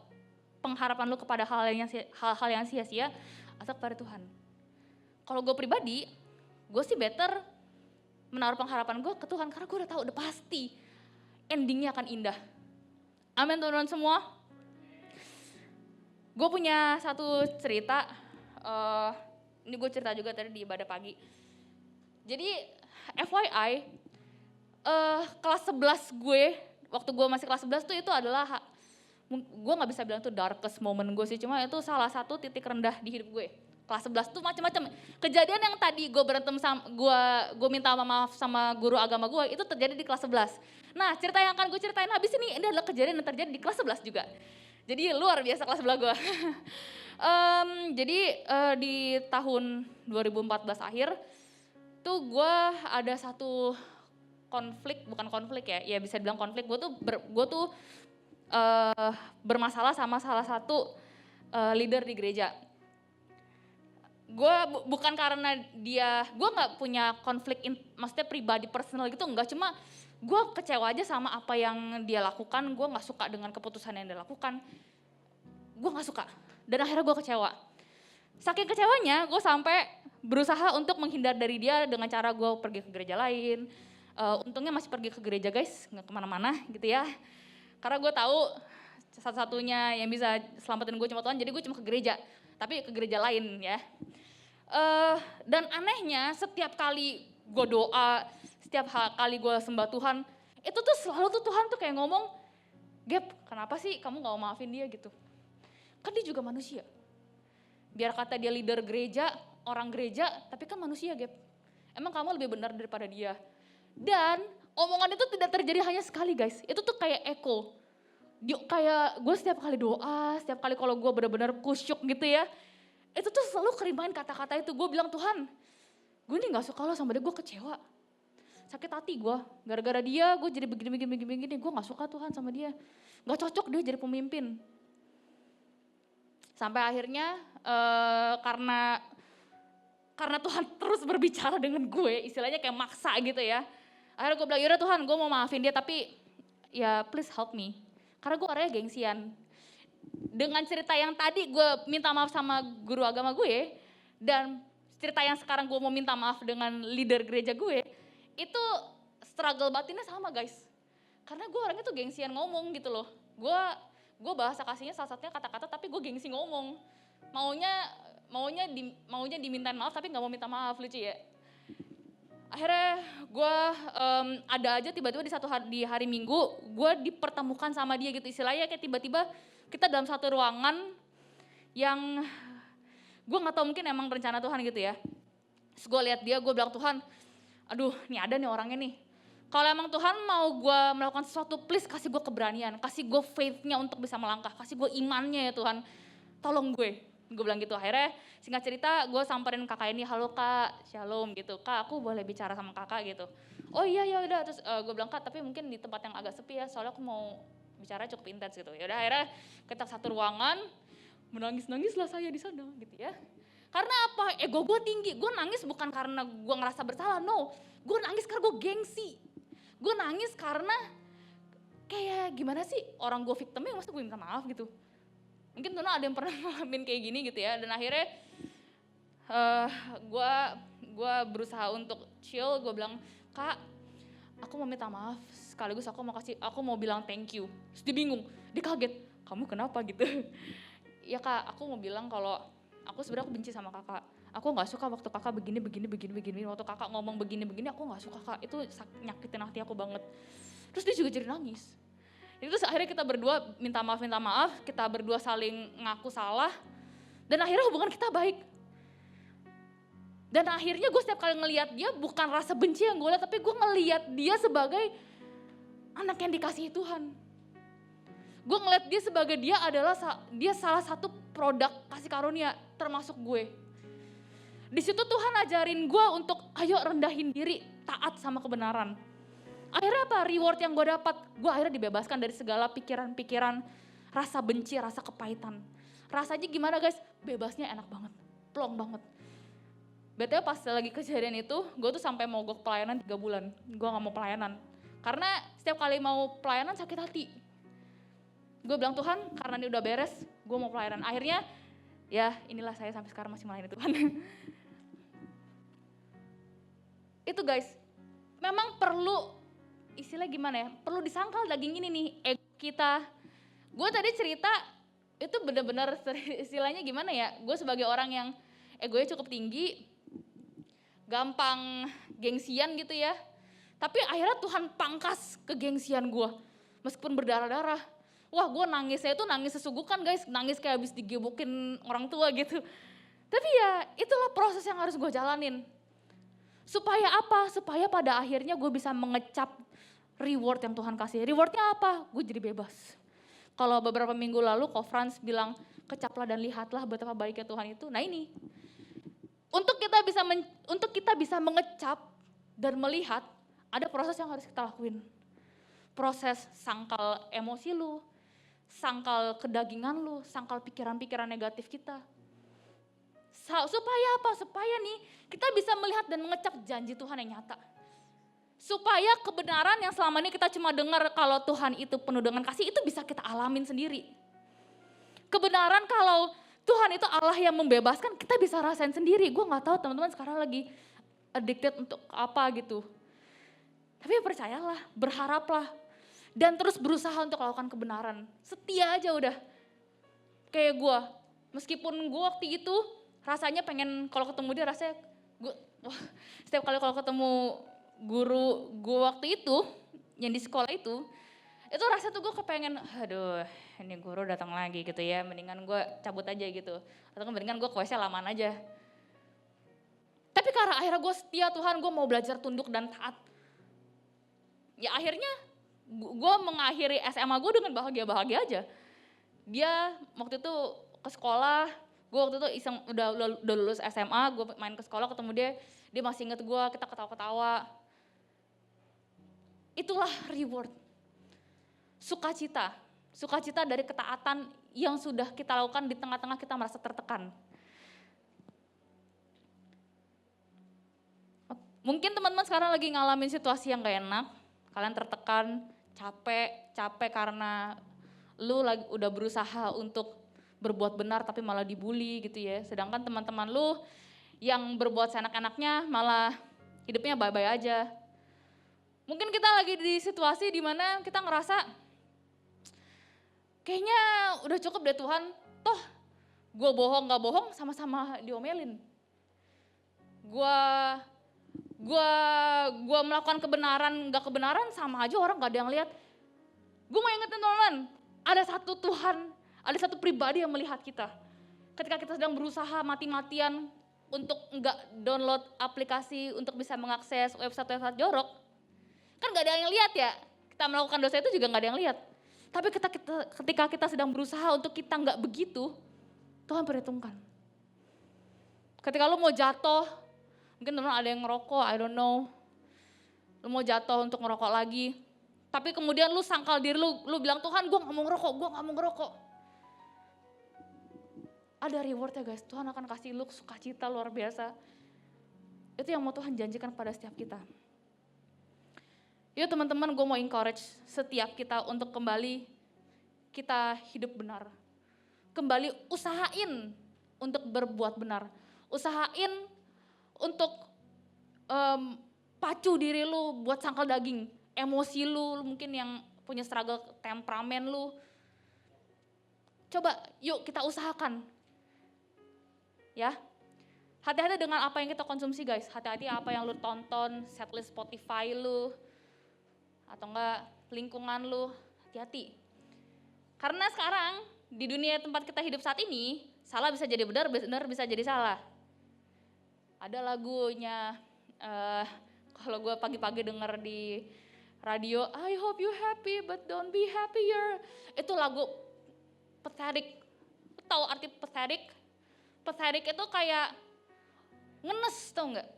pengharapan lu kepada hal-hal yang sia-sia atau kepada Tuhan. Kalau gue pribadi, gue sih better menaruh pengharapan gue ke Tuhan karena gue udah tahu udah pasti endingnya akan indah. Amin teman-teman semua. Gue punya satu cerita, ini gue cerita juga tadi di ibadah pagi. Jadi FYI, kelas 11 gue, waktu gue masih kelas 11 tuh itu adalah, gue gak bisa bilang itu darkest moment gue sih, cuma itu salah satu titik rendah di hidup gue. Kelas 11 tuh macam-macam. Kejadian yang tadi gue berantem sama, gue minta maaf sama guru agama gue, itu terjadi di kelas 11. Nah cerita yang akan gue ceritain habis ini adalah kejadian yang terjadi di kelas 11 juga. Jadi luar biasa kelas sebelah gue. Jadi di tahun 2014 akhir tuh gue ada satu bukan konflik ya bisa dibilang konflik. Gue tuh bermasalah sama salah satu leader di gereja. Gue bukan karena gue nggak punya konflik, maksudnya pribadi personal gitu enggak, cuma gue kecewa aja sama apa yang dia lakukan. Gue nggak suka dengan keputusan yang dia lakukan. Gue nggak suka. Dan akhirnya gue kecewa. Saking kecewanya, gue sampai berusaha untuk menghindar dari dia dengan cara gue pergi ke gereja lain. Untungnya masih pergi ke gereja guys, nggak kemana-mana gitu ya. Karena gue tahu satu-satunya yang bisa selamatin gue cuma Tuhan, jadi gue cuma ke gereja. Tapi ke gereja lain ya. Dan anehnya setiap kali gue doa, setiap kali gue sembah Tuhan, itu tuh selalu tuh Tuhan tuh kayak ngomong, Gap, kenapa sih kamu gak mau maafin dia gitu? Kan dia juga manusia. Biar kata dia leader gereja, orang gereja, tapi kan manusia Gap. Emang kamu lebih benar daripada dia. Dan omongan itu tidak terjadi hanya sekali guys, itu tuh kayak echo. Kayak gue setiap kali doa, setiap kali kalau gue benar-benar kusyuk gitu ya, itu tuh selalu kerimain kata-kata itu. Gue bilang, Tuhan, gue nih gak suka lo sama dia, gue kecewa. Sakit hati gue, gara-gara dia gue jadi begini, gue gak suka Tuhan sama dia. Gak cocok dia jadi pemimpin. Sampai akhirnya karena Tuhan terus berbicara dengan gue, istilahnya kayak maksa gitu ya. Akhirnya gue bilang, yaudah Tuhan gue mau maafin dia tapi ya please help me. Karena gue orangnya gengsian. Dengan cerita yang tadi gue minta maaf sama guru agama gue, dan cerita yang sekarang gue mau minta maaf dengan leader gereja gue, itu struggle batinnya sama guys. Karena gue orangnya tuh gengsian ngomong gitu loh. Gue bahasa kasihnya salah satunya kata-kata tapi gue gengsi ngomong. Maunya dimintain maaf tapi gak mau minta maaf, lucu ya. Akhirnya gue ada aja tiba-tiba di hari Minggu gue dipertemukan sama dia gitu, istilahnya kayak tiba-tiba kita dalam satu ruangan yang gue gak tahu, mungkin emang rencana Tuhan gitu ya. Terus gue lihat dia, gue bilang, Tuhan, aduh nih ada nih orangnya nih. Kalau emang Tuhan mau gue melakukan sesuatu, please kasih gue keberanian, kasih gue faith-nya untuk bisa melangkah, kasih gue imannya ya Tuhan, tolong gue. Gue bilang gitu. Akhirnya singkat cerita gue samperin kakak ini, halo kak, shalom gitu, kak aku boleh bicara sama kakak gitu. Oh iya ya udah. Terus gue bilang, kak tapi mungkin di tempat yang agak sepi ya, soalnya aku mau bicara cukup intens gitu. Ya udah, akhirnya kita satu ruangan, menangis-nangislah saya di sana gitu ya. Karena apa? Ego gue tinggi. Gue nangis bukan karena gue ngerasa bersalah, no. Gue nangis karena gue gengsi. Gue nangis karena kayak gimana sih orang gue victimnya, masa gue minta maaf gitu. Mungkin teman ada yang pernah ngalamin kayak gini gitu ya. Dan akhirnya gue berusaha untuk chill. Gue bilang, Kak, aku mau minta maaf. Sekaligus aku mau bilang thank you. Terus dia bingung, dia kaget. Kamu kenapa gitu? Ya Kak, aku mau bilang kalau aku sebenarnya benci sama kakak. Aku nggak suka waktu kakak begini. Waktu kakak ngomong begini, aku nggak suka Kak. Itu nyakitin hati aku banget. Terus dia juga jadi nangis. Terus akhirnya kita berdua minta maaf, kita berdua saling ngaku salah. Dan akhirnya hubungan kita baik. Dan akhirnya gue setiap kali ngelihat dia bukan rasa benci yang gue lihat, tapi gue ngelihat dia sebagai anak yang dikasihi Tuhan. Gue ngeliat dia sebagai dia salah satu produk kasih karunia termasuk gue. Di situ Tuhan ajarin gue untuk ayo rendahin diri, taat sama kebenaran. Akhirnya apa? Reward yang gue dapat, gue akhirnya dibebaskan dari segala pikiran-pikiran, rasa benci, rasa kepahitan. Rasanya gimana guys? Bebasnya enak banget, plong banget. BTW pas lagi kejadian itu, gue tuh sampai mogok pelayanan 3 bulan. Gue gak mau pelayanan. Karena setiap kali mau pelayanan sakit hati. Gue bilang, Tuhan karena ini udah beres, gue mau pelayanan. Akhirnya ya inilah saya sampai sekarang masih melayani Tuhan. Itu guys, memang perlu, istilah gimana ya, perlu disangkal daging ini nih, ego kita. Gue tadi cerita, itu benar-benar istilahnya gimana ya, gue sebagai orang yang egonya cukup tinggi, gampang gengsian gitu ya. Tapi akhirnya Tuhan pangkas kegengsian gue, meskipun berdarah-darah. Wah gue nangisnya itu nangis sesugukan guys, nangis kayak habis digebukin orang tua gitu. Tapi ya itulah proses yang harus gue jalanin. Supaya apa? Supaya pada akhirnya gue bisa mengecap reward yang Tuhan kasih. Rewardnya apa? Gue jadi bebas. Kalau beberapa minggu lalu Ko Frans bilang, kecaplah dan lihatlah betapa baiknya Tuhan itu. Nah ini, untuk kita bisa mengecap dan melihat, ada proses yang harus kita lakuin. Proses sangkal emosi lu, sangkal kedagingan lu, sangkal pikiran-pikiran negatif kita. Supaya apa? Supaya nih kita bisa melihat dan mengecap janji Tuhan yang nyata. Supaya kebenaran yang selama ini kita cuma dengar kalau Tuhan itu penuh dengan kasih, itu bisa kita alamin sendiri. Kebenaran kalau Tuhan itu Allah yang membebaskan, kita bisa rasain sendiri. Gue gak tahu teman-teman sekarang lagi addicted untuk apa gitu. Tapi percayalah, berharaplah. Dan terus berusaha untuk melakukan kebenaran. Setia aja udah. Kayak gue, meskipun gue waktu itu rasanya pengen kalau ketemu dia rasanya, setiap kali kalau ketemu guru gue waktu itu, yang di sekolah itu rasanya tuh gue kepengen, aduh ini guru datang lagi gitu ya, mendingan gue cabut aja gitu. Atau mendingan gue ke WC lamaan aja. Tapi karena akhirnya gue setia Tuhan, gue mau belajar tunduk dan taat. Ya akhirnya gue mengakhiri SMA gue dengan bahagia-bahagia aja. Dia waktu itu ke sekolah, gue waktu itu iseng udah lulus SMA, gue main ke sekolah ketemu dia masih inget gue, kita ketawa-ketawa. Itulah reward. Sukacita dari ketaatan yang sudah kita lakukan di tengah-tengah kita merasa tertekan. Mungkin teman-teman sekarang lagi ngalamin situasi yang gak enak, kalian tertekan, capek karena lu udah berusaha untuk berbuat benar tapi malah dibully gitu ya. Sedangkan teman-teman lu yang berbuat seenak-enaknya malah hidupnya bye-bye aja. Mungkin kita lagi di situasi dimana kita ngerasa kayaknya udah cukup deh Tuhan, toh gue bohong gak bohong sama-sama diomelin. Gue melakukan kebenaran gak kebenaran sama aja orang gak ada yang lihat. Gue mau ingetin teman-teman, ada satu Tuhan, ada satu pribadi yang melihat kita. Ketika kita sedang berusaha mati-matian untuk nggak download aplikasi untuk bisa mengakses website-website jorok, kan nggak ada yang lihat ya. Kita melakukan dosa itu juga nggak ada yang lihat. Tapi ketika kita sedang berusaha untuk kita nggak begitu, Tuhan perhitungkan. Ketika lu mau jatuh, mungkin teman ada yang ngerokok, I don't know. Lu mau jatuh untuk ngerokok lagi, tapi kemudian lu sangkal diri lu bilang Tuhan gue gak mau ngerokok. Ada rewardnya guys, Tuhan akan kasih lu sukacita luar biasa. Itu yang mau Tuhan janjikan pada setiap kita. Yuk teman-teman, gue mau encourage setiap kita untuk kembali kita hidup benar. kembali usahain untuk berbuat benar. Usahain untuk pacu diri lu buat sangkal daging. Emosi lu mungkin yang punya struggle temperamen lu. Coba yuk kita usahakan. Ya. Hati-hati dengan apa yang kita konsumsi guys. Hati-hati apa yang lu tonton, setlist Spotify lu. Atau enggak lingkungan lu. Hati-hati. Karena sekarang di dunia tempat kita hidup saat ini, salah bisa jadi benar, benar bisa jadi salah. Ada lagunya, kalau gue pagi-pagi denger di radio, I hope you happy but don't be happier. Itu lagu pathetic. Tahu arti pathetic? Pathetic itu kayak ngenes, tau nggak?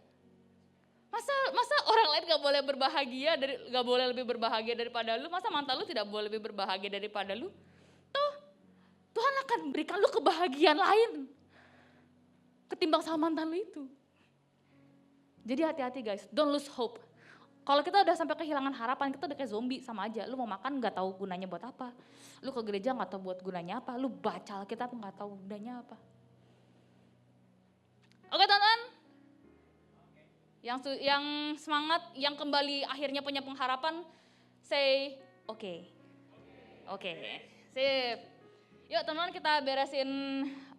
Masa orang lain gak boleh berbahagia, gak boleh lebih berbahagia daripada lu? Masa mantan lu tidak boleh lebih berbahagia daripada lu? Tuh, Tuhan akan berikan lu kebahagiaan lain ketimbang sama mantan lu itu. Jadi hati-hati guys, don't lose hope. Kalau kita udah sampai kehilangan harapan, kita udah kayak zombie, sama aja. Lu mau makan gak tahu gunanya buat apa. Lu ke gereja gak tahu buat gunanya apa. Lu baca Alkitab gak tahu gunanya apa. Oke teman-teman, yang semangat, yang kembali akhirnya punya pengharapan, say oke. Oke, sip. Yuk teman-teman kita beresin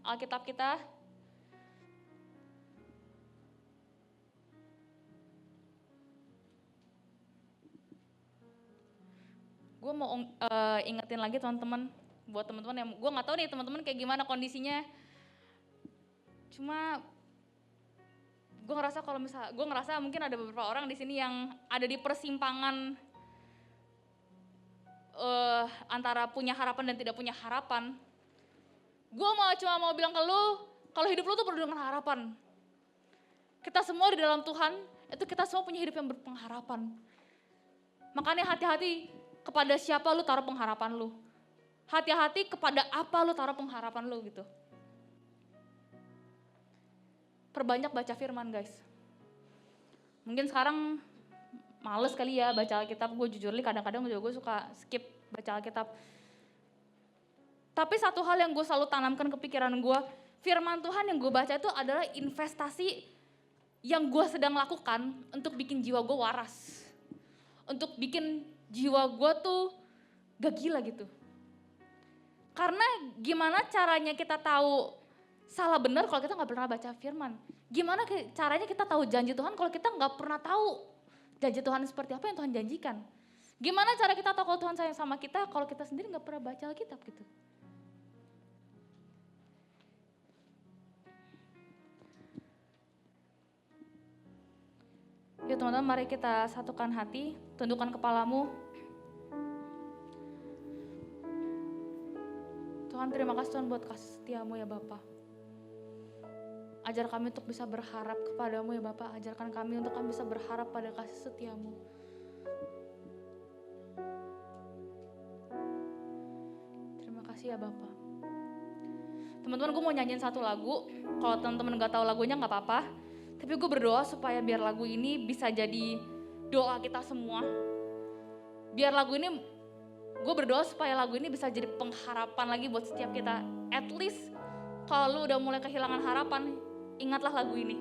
Alkitab kita. Gue mau ingetin lagi teman-teman, buat teman-teman yang, gue gak tahu nih teman-teman kayak gimana kondisinya. Cuma gue ngerasa mungkin ada beberapa orang di sini yang ada di persimpangan antara punya harapan dan tidak punya harapan. Gue cuma mau bilang ke lu, kalau hidup lu tuh penuh dengan harapan. Kita semua di dalam Tuhan, itu kita semua punya hidup yang berpengharapan. Makanya hati-hati kepada siapa lu taruh pengharapan lu. Hati-hati kepada apa lu taruh pengharapan lu gitu. Perbanyak baca firman guys. Mungkin sekarang males kali ya baca Alkitab, gue jujur nih kadang-kadang gue suka skip baca Alkitab. Tapi satu hal yang gue selalu tanamkan ke pikiran gue, firman Tuhan yang gue baca itu adalah investasi yang gue sedang lakukan untuk bikin jiwa gue waras. Untuk bikin jiwa gue tuh gak gila gitu. Karena gimana caranya kita tahu salah benar kalau kita gak pernah baca firman? Gimana caranya kita tahu janji Tuhan kalau kita gak pernah tahu janji Tuhan seperti apa yang Tuhan janjikan? Gimana cara kita tahu kalau Tuhan sayang sama kita kalau kita sendiri gak pernah baca Alkitab gitu? Yuk teman-teman, mari kita satukan hati, tundukkan kepalamu. Tuhan, terima kasih Tuhan buat kasih setiamu ya Bapa. Ajar kami untuk bisa berharap kepadamu ya Bapa. Ajarkan kami untuk kami bisa berharap pada kasih setiamu. Terima kasih ya Bapa. Teman-teman, gue mau nyanyiin satu lagu. Kalau teman-teman gak tahu lagunya gak apa-apa. Tapi gue berdoa supaya biar lagu ini bisa jadi doa kita semua. Biar lagu ini, gue berdoa supaya lagu ini bisa jadi pengharapan lagi buat setiap kita. At least kalau lu udah mulai kehilangan harapan, ingatlah lagu ini.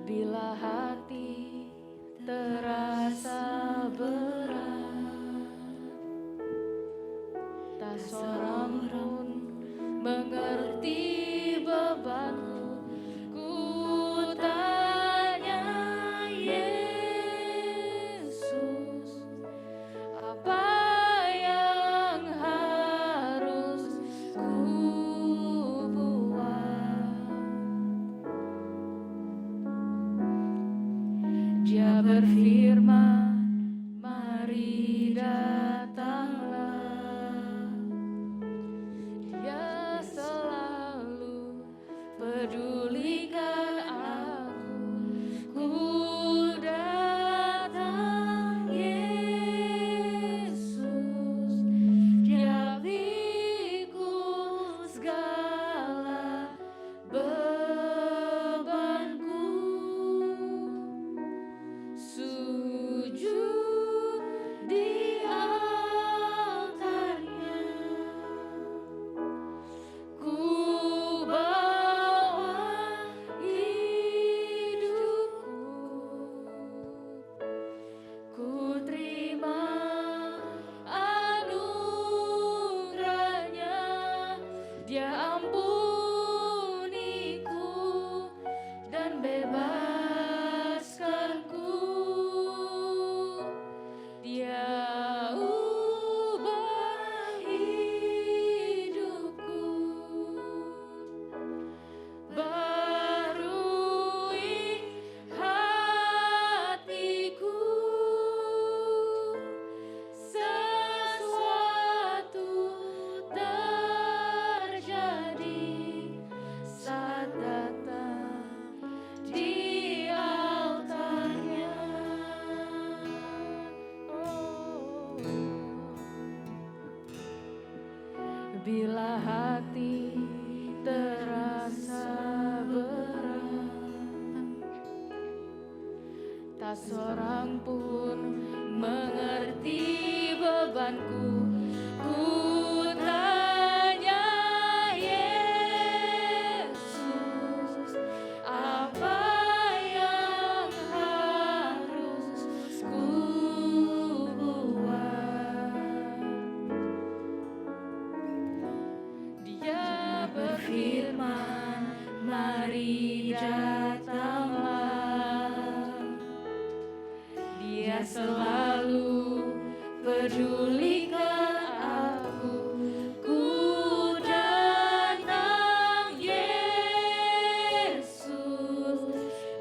Bila hati terasa berat, tak seorang pun mengerti bebanku. Ku tanya Yesus, apa yang harus ku buat? Dia berfirman, mari datanglah. Dia Dia ampuniku dan bebaskanku. Dia ubah hidupku, barui hatiku. Sesuatu terjadi saat datang di altarnya. Oh. Bila hati terasa berat, tak seorang pun mengerti bebanku. Ku tanya Yesus, apa yang harus ku buat? Dia berfirman, mari datanglah. Dia selalu pedulikan aku. Ku datang Yesus,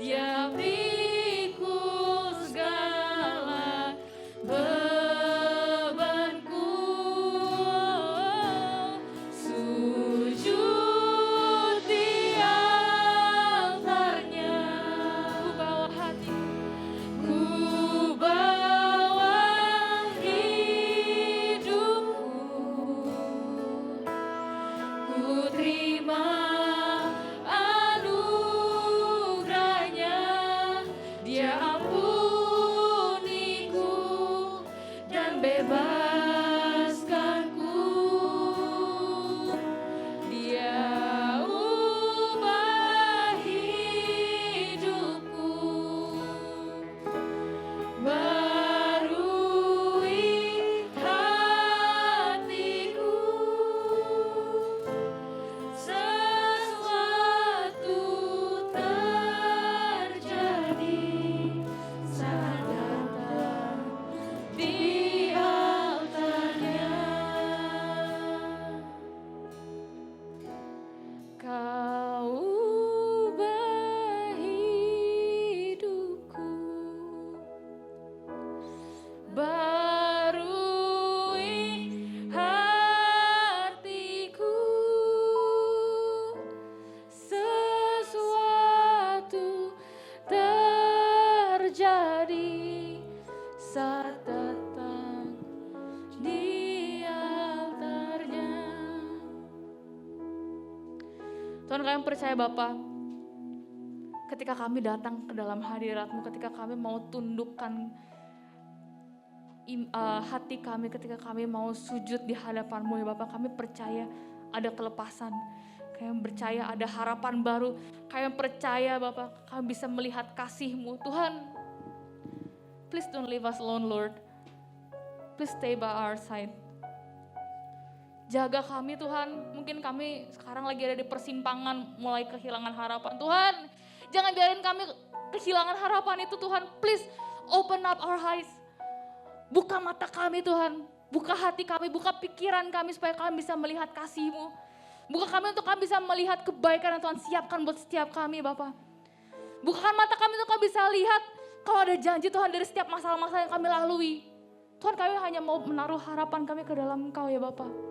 Dia pikul segala bebanku. Sujud di altarnya, ku bawa hatiku. Ku bawa hidupku, ku terima anugerahnya. Dia ampuniku dan bebaskanku. Dia ubah hidupku, barui hatiku. Sesuatu terjadi saat datang di altarnya. Kau ubah hidupku, barui hatiku. Sesuatu terjadi saat datang di altarnya. Tuhan, kami percaya Bapa, ketika kami datang ke dalam hadirat-Mu, ketika kami mau tundukkan hati kami, ketika kami mau sujud di hadapan-Mu ya Bapak, kami percaya ada kelepasan, kami percaya ada harapan baru, kami percaya Bapak kami bisa melihat kasih-Mu. Tuhan, please don't leave us alone Lord, please stay by our side. Jaga kami Tuhan, mungkin kami sekarang lagi ada di persimpangan mulai kehilangan harapan. Tuhan, jangan biarin kami kehilangan harapan itu Tuhan, please open up our eyes. Buka mata kami Tuhan, buka hati kami, buka pikiran kami supaya kami bisa melihat kasih-Mu. Buka kami untuk kami bisa melihat kebaikan yang Tuhan siapkan buat setiap kami Bapak. Bukakan mata kami untuk kami bisa lihat kalau ada janji Tuhan dari setiap masalah-masalah yang kami lalui. Tuhan, kami hanya mau menaruh harapan kami ke dalam Engkau ya Bapak.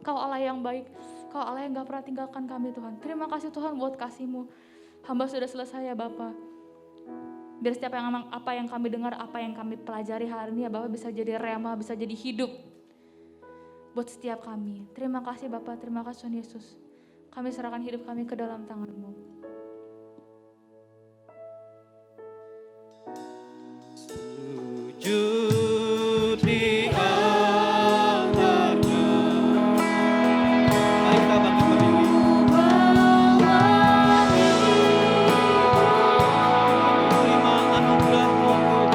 Kau Allah yang baik, Kau Allah yang gak pernah tinggalkan kami Tuhan. Terima kasih Tuhan buat kasih-Mu. Hamba sudah selesai ya Bapak. Biar setiap apa yang kami dengar, apa yang kami pelajari hari ini ya Bapak bisa jadi rema, bisa jadi hidup buat setiap kami. Terima kasih Bapak, terima kasih Tuhan Yesus. Kami serahkan hidup kami ke dalam tangan-Mu. Sujud di altarnya. Mari kita bangkit berdiri. Terima anugerah-Mu Tuhan.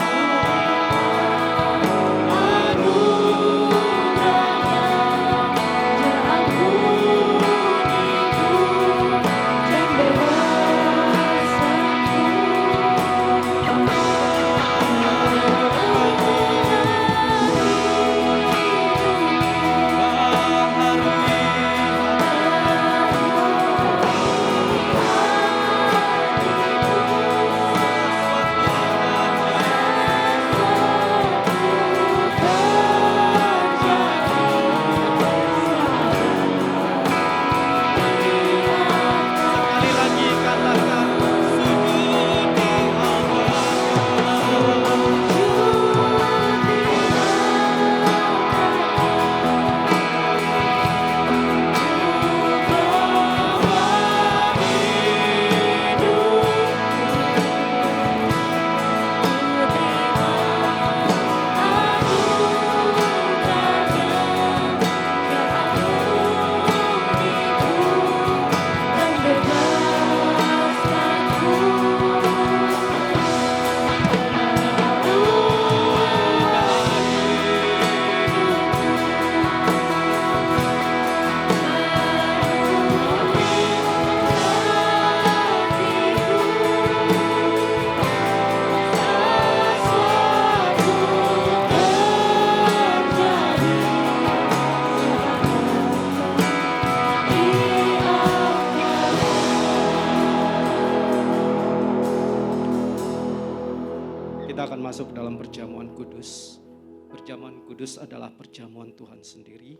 akan masuk dalam perjamuan kudus. Perjamuan kudus adalah perjamuan Tuhan sendiri.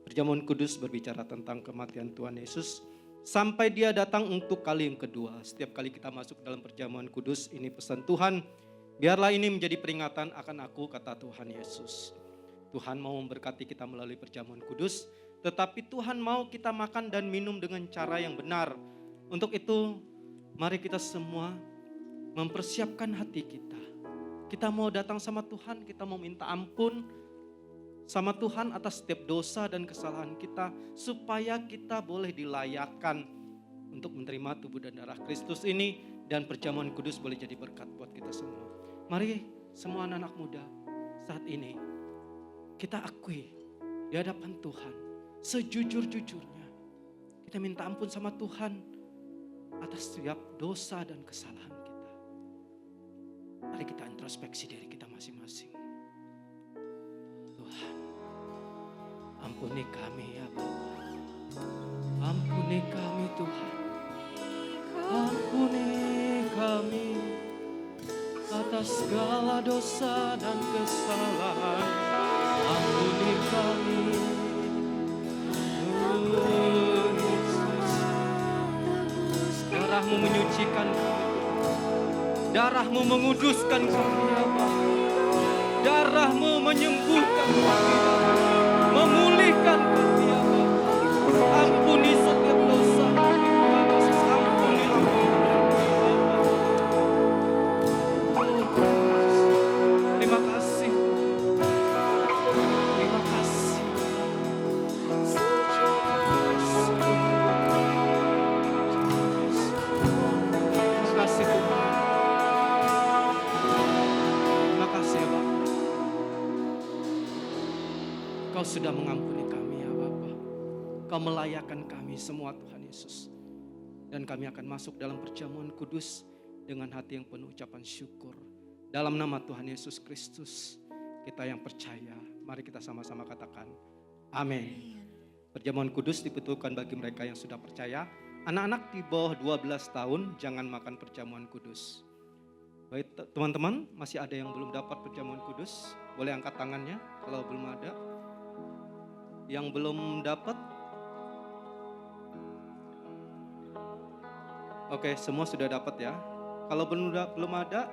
Perjamuan kudus berbicara tentang kematian Tuhan Yesus sampai dia datang untuk kali yang kedua. Setiap kali kita masuk dalam perjamuan kudus, ini pesan Tuhan. Biarlah ini menjadi peringatan akan aku, kata Tuhan Yesus. Tuhan mau memberkati kita melalui perjamuan kudus, tetapi Tuhan mau kita makan dan minum dengan cara yang benar. Untuk itu, mari kita semua mempersiapkan hati kita. Kita mau datang sama Tuhan, kita mau minta ampun sama Tuhan atas setiap dosa dan kesalahan kita, supaya kita boleh dilayakkan untuk menerima tubuh dan darah Kristus ini, dan perjamuan kudus boleh jadi berkat buat kita semua. Mari semua anak-anak muda, saat ini kita akui di hadapan Tuhan sejujur-jujurnya. Kita minta ampun sama Tuhan atas setiap dosa dan kesalahan kita. Mari kita introspeksi diri kita masing-masing. Tuhan, ampuni kami ya Bapa. Ampuni kami Tuhan. Ampuni kami atas segala dosa dan kesalahan. Ampuni kami. Oh Yesus. Darahmu menyucikan kami. Darahmu menguduskan kami ya Bapa. Darahmu menyembuhkan kami, memulihkan kami ya Bapa. Ampuni setiap dosa kami Tuhan Yesus. Ampuni kami Bapa. Terima kasih. Terima kasih. Terima kasih Tuhan. Terima kasih ya Bapa. Kau sudah mengampuni kami ya Bapa. Kau melayakkan kami semua Tuhan Yesus. Dan kami akan masuk dalam perjamuan kudus dengan hati yang penuh ucapan syukur. Dalam nama Tuhan Yesus Kristus, kita yang percaya, mari kita sama-sama katakan amin. Perjamuan kudus dibutuhkan bagi mereka yang sudah percaya. Anak-anak di bawah 12 tahun jangan makan perjamuan kudus. Baik teman-teman, masih ada yang belum dapat perjamuan kudus? Boleh angkat tangannya kalau belum ada. Yang belum dapat? Oke, semua sudah dapat ya. Kalau belum ada,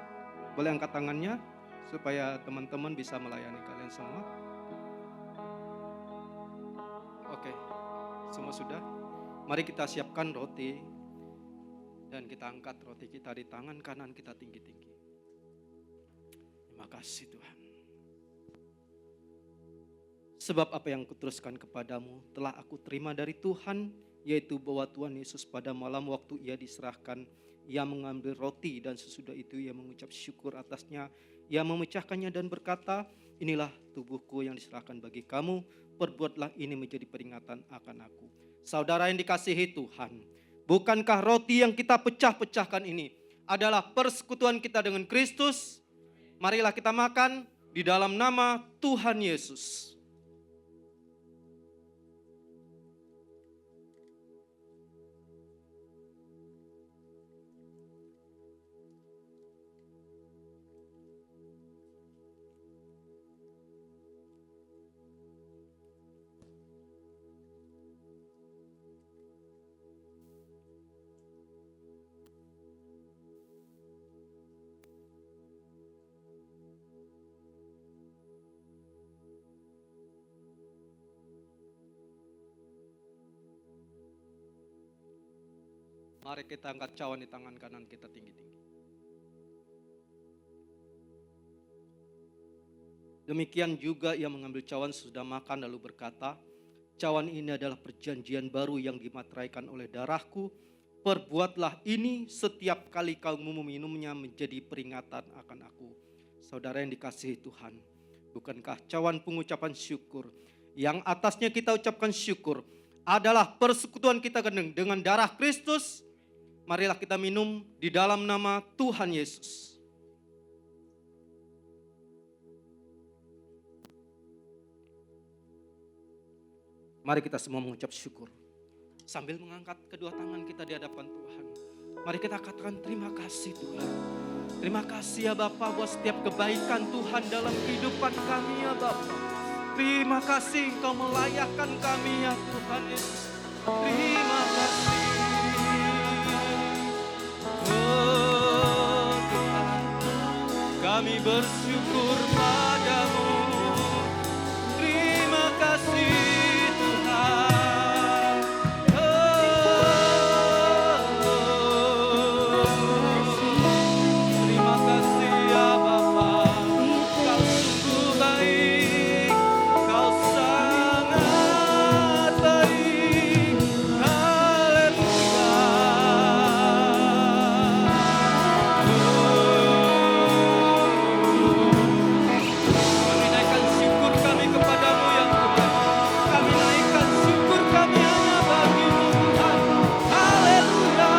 boleh angkat tangannya supaya teman-teman bisa melayani kalian semua. Oke, semua sudah. Mari kita siapkan roti dan kita angkat roti kita di tangan kanan kita tinggi-tinggi. Terima kasih Tuhan. Sebab apa yang kuteruskan kepadamu telah aku terima dari Tuhan, yaitu bahwa Tuhan Yesus pada malam waktu ia diserahkan, ia mengambil roti dan sesudah itu ia mengucap syukur atasnya. Ia memecahkannya dan berkata, inilah tubuhku yang diserahkan bagi kamu, perbuatlah ini menjadi peringatan akan aku. Saudara yang dikasihi Tuhan, bukankah roti yang kita pecah-pecahkan ini adalah persekutuan kita dengan Kristus? Marilah kita makan di dalam nama Tuhan Yesus. Mari kita angkat cawan di tangan kanan kita tinggi-tinggi. Demikian juga ia mengambil cawan sesudah makan lalu berkata, cawan ini adalah perjanjian baru yang dimateraikan oleh darahku. Perbuatlah ini setiap kali kamu meminumnya menjadi peringatan akan aku. Saudara yang dikasihi Tuhan, bukankah cawan pengucapan syukur yang atasnya kita ucapkan syukur adalah persekutuan kita dengan darah Kristus? Marilah kita minum di dalam nama Tuhan Yesus. Mari kita semua mengucap syukur sambil mengangkat kedua tangan kita di hadapan Tuhan. Mari kita katakan terima kasih Tuhan. Terima kasih ya Bapa buat setiap kebaikan Tuhan dalam kehidupan kami ya Bapa. Terima kasih Engkau melayakkan kami ya Tuhan Yesus. Terima kasih. Oh Tuhan, kami bersyukur padamu. Terima kasih Tuhan. Terima kasih ya Bapa. Kau sungguh baik. Kau sangat baik. Haleluya. Kami naikkan syukur kami kepadamu ya Tuhan. Kami naikkan syukur kami hanya bagimu Tuhan. Haleluya.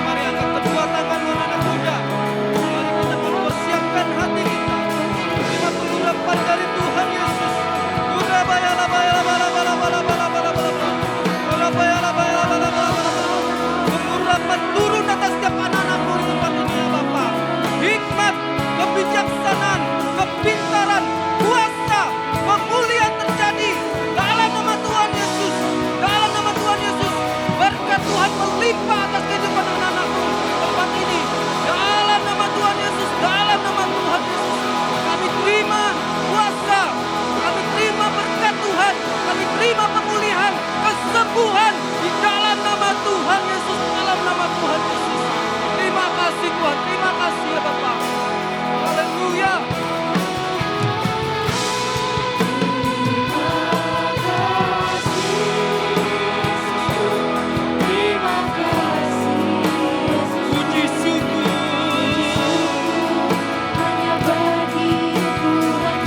Mari angkat kedua tanganmu anak muda. Mari kita mempersiapkan hati kita. Terima pengurapan dari Tuhan Yesus. Pengurapan turun atas setiap anak-anakmu di tempat ini ya Bapa. Hikmat, kebijaksanaan, kepintaran, kuasa, pemulihan terjadi dalam nama Tuhan Yesus. Dalam nama Tuhan Yesus, berkat Tuhan melimpah atas kehidupan anak-anakmu di tempat ini. Dalam nama Tuhan Yesus, dalam nama Tuhan Yesus, kami terima kuasa, kami terima berkat Tuhan, kami terima pemulihan, kesembuhan di dalam nama Tuhan Yesus, dalam nama Tuhan Yesus. Terima kasih Tuhan, terima kasih ya Bapa. Haleluya. Puji syukur. Terima kasih Tuhan.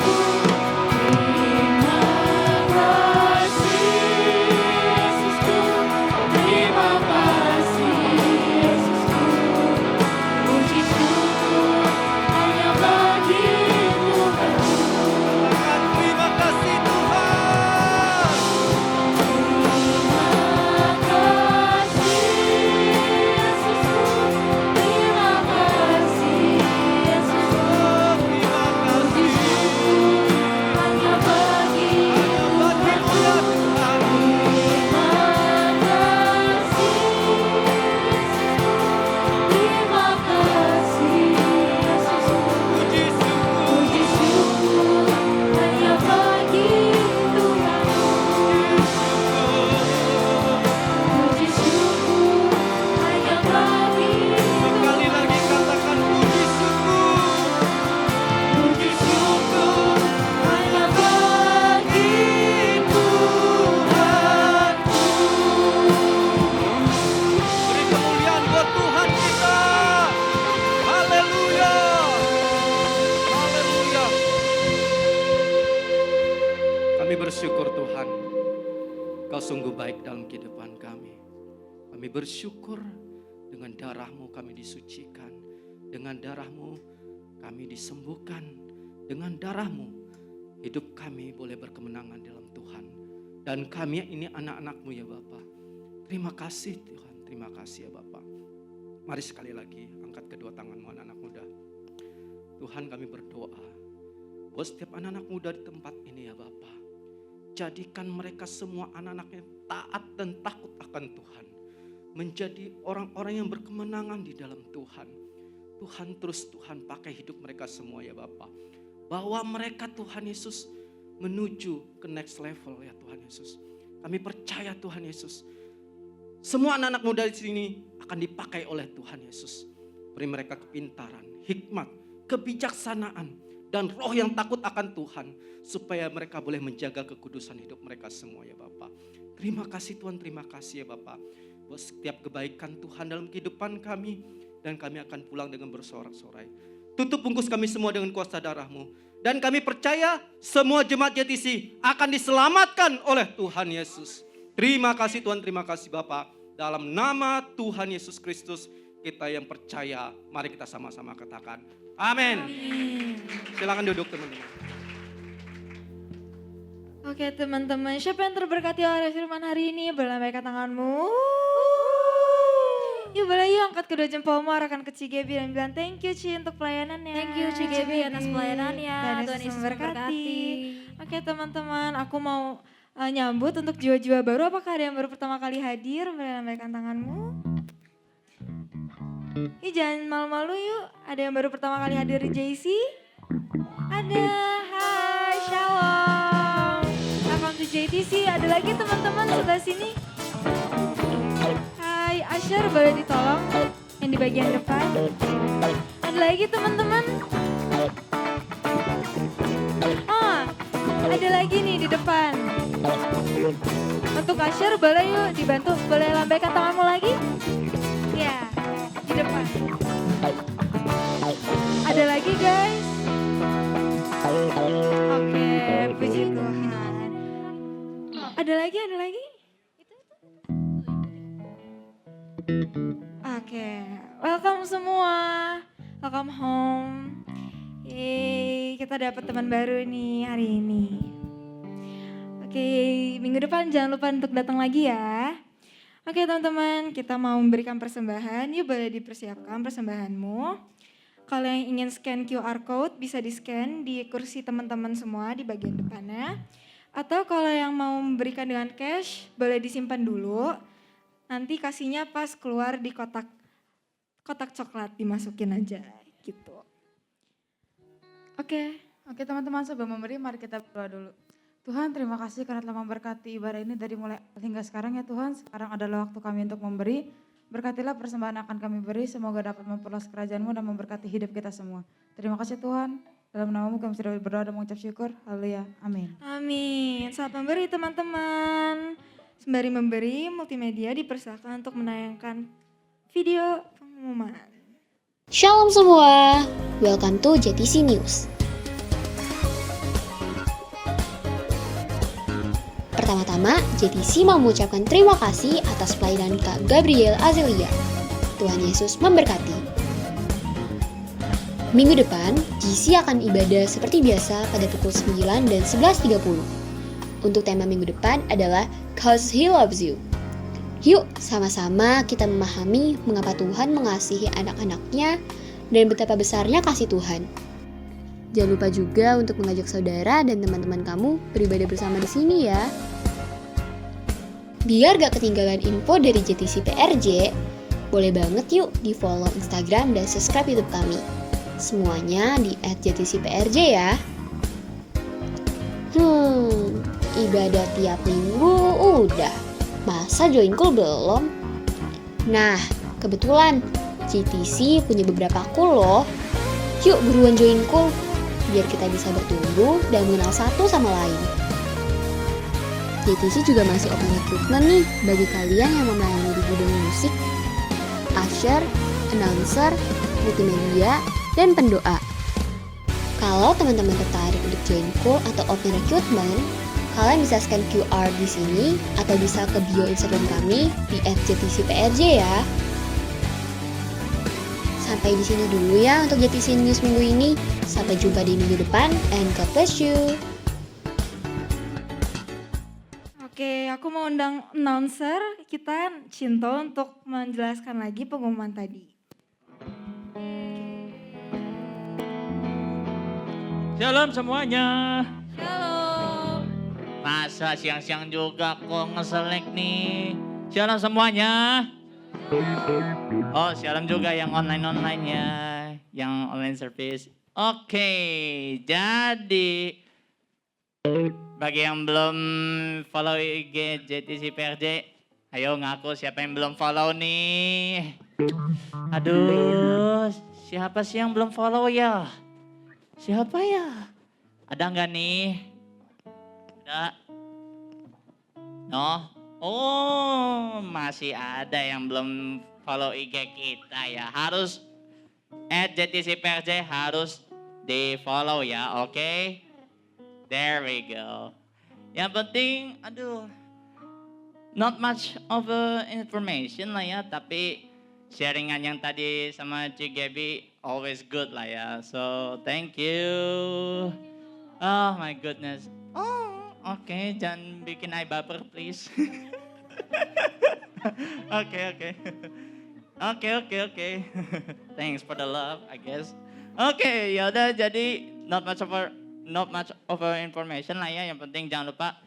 Oh, terima kasih. Hanya bagimu ya Tuhan. Puji syukur. Sekali lagi katakan puji syukur. Puji syukur hanya bagi Tuhanku. Beri kemuliaan buat Tuhan kita. Haleluya. Haleluya. Kami bersyukur Tuhan. Kau sungguh baik dalam kehidupan kami. Kami bersyukur dengan darah-Mu kami disucikan. Dengan darah-Mu kami disembuhkan. Dengan darah-Mu hidup kami boleh berkemenangan dalam Tuhan. Dan kami ini anak-anak-Mu ya Bapa. Terima kasih Tuhan, terima kasih ya Bapa. Mari sekali lagi angkat kedua tanganmu anak-anak muda. Tuhan kami berdoa buat setiap anak-anak muda di tempat ini ya Bapa. Jadikan mereka semua anak-anaknya taat dan takut akan Tuhan. Menjadi orang-orang yang berkemenangan di dalam Tuhan. Tuhan terus Tuhan pakai hidup mereka semua ya Bapa. Bawa mereka Tuhan Yesus menuju ke next level ya Tuhan Yesus. Kami percaya Tuhan Yesus. Semua anak-anak muda di sini akan dipakai oleh Tuhan Yesus. Beri mereka kepintaran, hikmat, kebijaksanaan, dan roh yang takut akan Tuhan. Supaya mereka boleh menjaga kekudusan hidup mereka semua ya Bapa. Terima kasih Tuhan, terima kasih ya Bapa. Buat setiap kebaikan Tuhan dalam kehidupan kami. Dan kami akan pulang dengan bersorak-sorai. Tutup bungkus kami semua dengan kuasa darah-Mu. Dan kami percaya semua jemaat JTC akan diselamatkan oleh Tuhan Yesus. Terima kasih Tuhan, terima kasih Bapa. Dalam nama Tuhan Yesus Kristus kita yang percaya, mari kita sama-sama katakan amin. Silakan duduk teman-teman. Oke teman-teman, siapa yang terberkati oleh firman hari ini? Boleh lambaikan tanganmu. Yuk boleh yuk angkat kedua jempolmu, arahkan ke Cigebi dan bilang thank you Ci untuk pelayanannya. Thank you Cigebi atas pelayanannya. Tuhan Yesus memberkati. Oke teman-teman, aku mau nyambut untuk jiwa-jiwa baru. Apakah ada yang baru pertama kali hadir? Boleh lambaikan tanganmu. Ih jangan malu-malu yuk. Ada yang baru pertama kali hadir di JC? Ada. Hai, shalom. Welcome to JTC. Ada lagi teman-teman sebelah sini. Hai, Asher boleh ditolong yang di bagian depan. Ada lagi teman-teman. Oh, ada lagi nih di depan. Untuk Asher boleh yuk dibantu. Boleh lambaikan tanganmu lagi? Ya, di depan. Ada lagi guys. Oke, puji Tuhan. Ada lagi, ada lagi? Oke, welcome semua. Welcome home. Yeay, kita dapat teman baru nih hari ini. Oke, minggu depan jangan lupa untuk datang lagi ya. Oke teman-teman, kita mau memberikan persembahan. Yuk boleh dipersiapkan persembahanmu. Kalau yang ingin scan QR code bisa di-scan di kursi teman-teman semua di bagian depannya. Atau kalau yang mau memberikan dengan cash boleh disimpan dulu. Nanti kasihnya pas keluar di kotak coklat dimasukin aja gitu. Oke teman-teman, sebelum memberi mari kita berdoa dulu. Tuhan, terima kasih karena telah memberkati ibadah ini dari mulai hingga sekarang ya Tuhan. Sekarang adalah waktu kami untuk memberi. Berkatilah persembahan akan kami beri, semoga dapat memperluas kerajaan-Mu dan memberkati hidup kita semua. Terima kasih Tuhan, dalam nama-Mu kami sudah berdoa dan mengucap syukur. Haleluya, amin. Amin. Saat memberi teman-teman. Sembari memberi, multimedia dipersilakan untuk menayangkan video pengumuman. Shalom semua, welcome to JTC News. Pertama-tama, JTC mau mengucapkan terima kasih atas pelayanan Kak Gabriel Azelia. Tuhan Yesus memberkati. Minggu depan, JC akan ibadah seperti biasa pada pukul 9 dan 11.30. Untuk tema minggu depan adalah Cause He Loves You. Yuk, sama-sama kita memahami mengapa Tuhan mengasihi anak-anaknya dan betapa besarnya kasih Tuhan. Jangan lupa juga untuk mengajak saudara dan teman-teman kamu beribadah bersama di sini ya. Biar gak ketinggalan info dari JTC PRJ, boleh banget yuk di follow Instagram dan subscribe YouTube kami. Semuanya di @JTCPRJ ya. Ibadah tiap minggu udah. Masa join call belum? Nah, kebetulan JTC punya beberapa call loh. Yuk buruan join call, biar kita bisa bertumbuh dan mengenal satu sama lain. JTC juga masih open recruitment nih bagi kalian yang mau melayani di bidang musik, usher, announcer, multimedia, dan pendoa. Kalau teman-teman tertarik untuk join call atau open recruitment, kalian bisa scan QR di sini atau bisa ke bio Instagram kami di @JTCPRJ ya. Sampai di sini dulu ya untuk JTC News minggu ini. Sampai jumpa di minggu depan and God bless you. Oke, aku mau undang announcer kita Cinto untuk menjelaskan lagi pengumuman tadi. Shalom semuanya. Shalom. Masa siang-siang juga kok ngeselek nih. Shalom semuanya. Oh, shalom juga yang online-online-nya, yang online service. Oke, jadi bagi yang belum follow IG JTC PRJ, ayo ngaku siapa yang belum follow nih. Aduh, siapa sih yang belum follow ya? Siapa ya? Ada nggak nih? Ada? No? Oh, masih ada yang belum follow IG kita ya. Harus @JTCPRJ harus di follow ya, oke? There we go. Yang penting, aduh, not much of information lah ya, tapi sharingan yang tadi sama Cik Gaby always good lah ya. So thank you. Oh my goodness. Oh oke, jangan bikin I baper please. Oke. Oke. Thanks for the love, I guess. Oke, yaudah jadi not much over information lah ya. Yang penting jangan lupa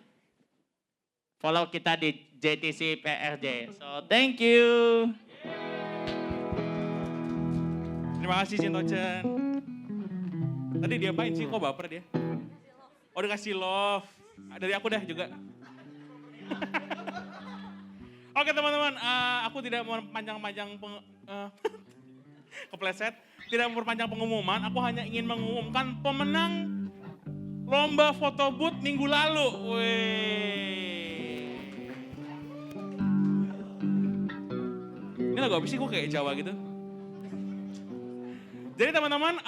follow kita di JTC PRJ. So thank you. Terima kasih Cinto Chen. Tadi dia main sih, kok baper dia? Oh, udah kasih love. Dari aku dah juga. Oke teman-teman, aku tidak memperpanjang kepleset. Tidak memperpanjang pengumuman, aku hanya ingin mengumumkan pemenang lomba foto booth minggu lalu. Ini lagu apa sih, kok kayak Jawa gitu? Jadi teman-teman,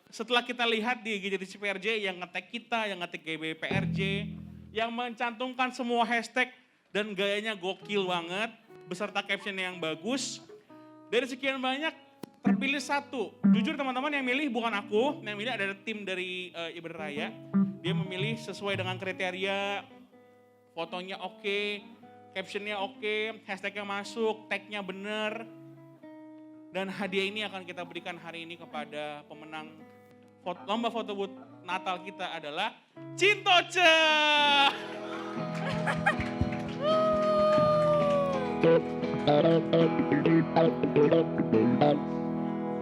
setelah kita lihat di GJTC PRJ yang nge-tag kita, yang nge-tag GBPRJ, yang mencantumkan semua hashtag dan gayanya gokil banget, beserta caption yang bagus. Dari sekian banyak, terpilih satu. Jujur teman-teman, yang milih bukan aku, yang milih ada tim dari Ibadah Raya. Dia memilih sesuai dengan kriteria, fotonya oke, captionnya oke, hashtagnya masuk, tagnya bener. Dan hadiah ini akan kita berikan hari ini kepada pemenang lomba foto booth Natal kita adalah Cinto Chen.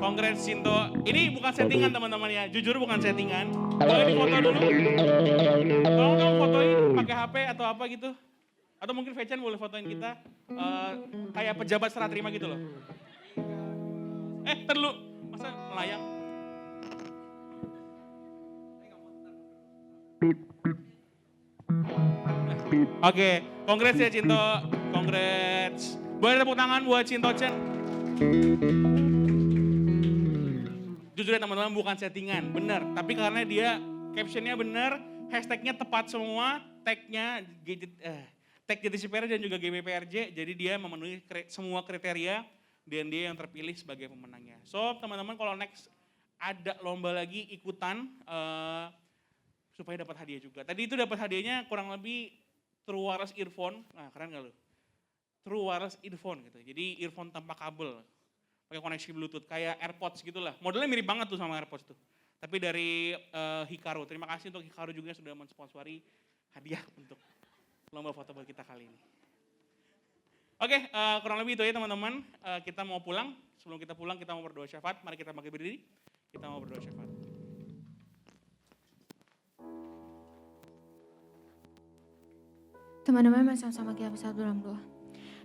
Congrats Cinto. Ini bukan settingan teman-teman ya, jujur bukan settingan. Boleh difoto dulu. Tolong dong fotoin pakai HP atau apa gitu. Atau mungkin Vechen boleh fotoin kita kayak pejabat serah terima gitu loh. Terlalu, masa melayang? Oke, congrats ya Cinto, congrats. Boleh tepuk tangan buat Cinto Chen. Jujur ya teman-teman, bukan settingan, bener. Tapi karena dia captionnya bener, hashtagnya tepat semua, tagnya tag JTCPR dan juga GBPRJ, jadi dia memenuhi semua kriteria dan dia yang terpilih sebagai pemenangnya. So teman-teman kalau next ada lomba lagi ikutan supaya dapat hadiah juga. Tadi itu dapat hadiahnya kurang lebih True Wireless Earphone, nah keren gak lu? True Wireless Earphone gitu, jadi earphone tanpa kabel, pakai koneksi Bluetooth, kayak AirPods gitulah. Modelnya mirip banget tuh sama AirPods tuh. Tapi dari Hikaru, terima kasih untuk Hikaru juga sudah mensponsori hadiah untuk lomba foto buat kita kali ini. Oke, kurang lebih itu ya teman-teman. Kita mau pulang. Sebelum kita pulang, kita mau berdoa syafaat. Mari kita bangkit berdiri. Kita mau berdoa syafaat. Teman-teman, mari sama-sama kita bersatu dalam doa.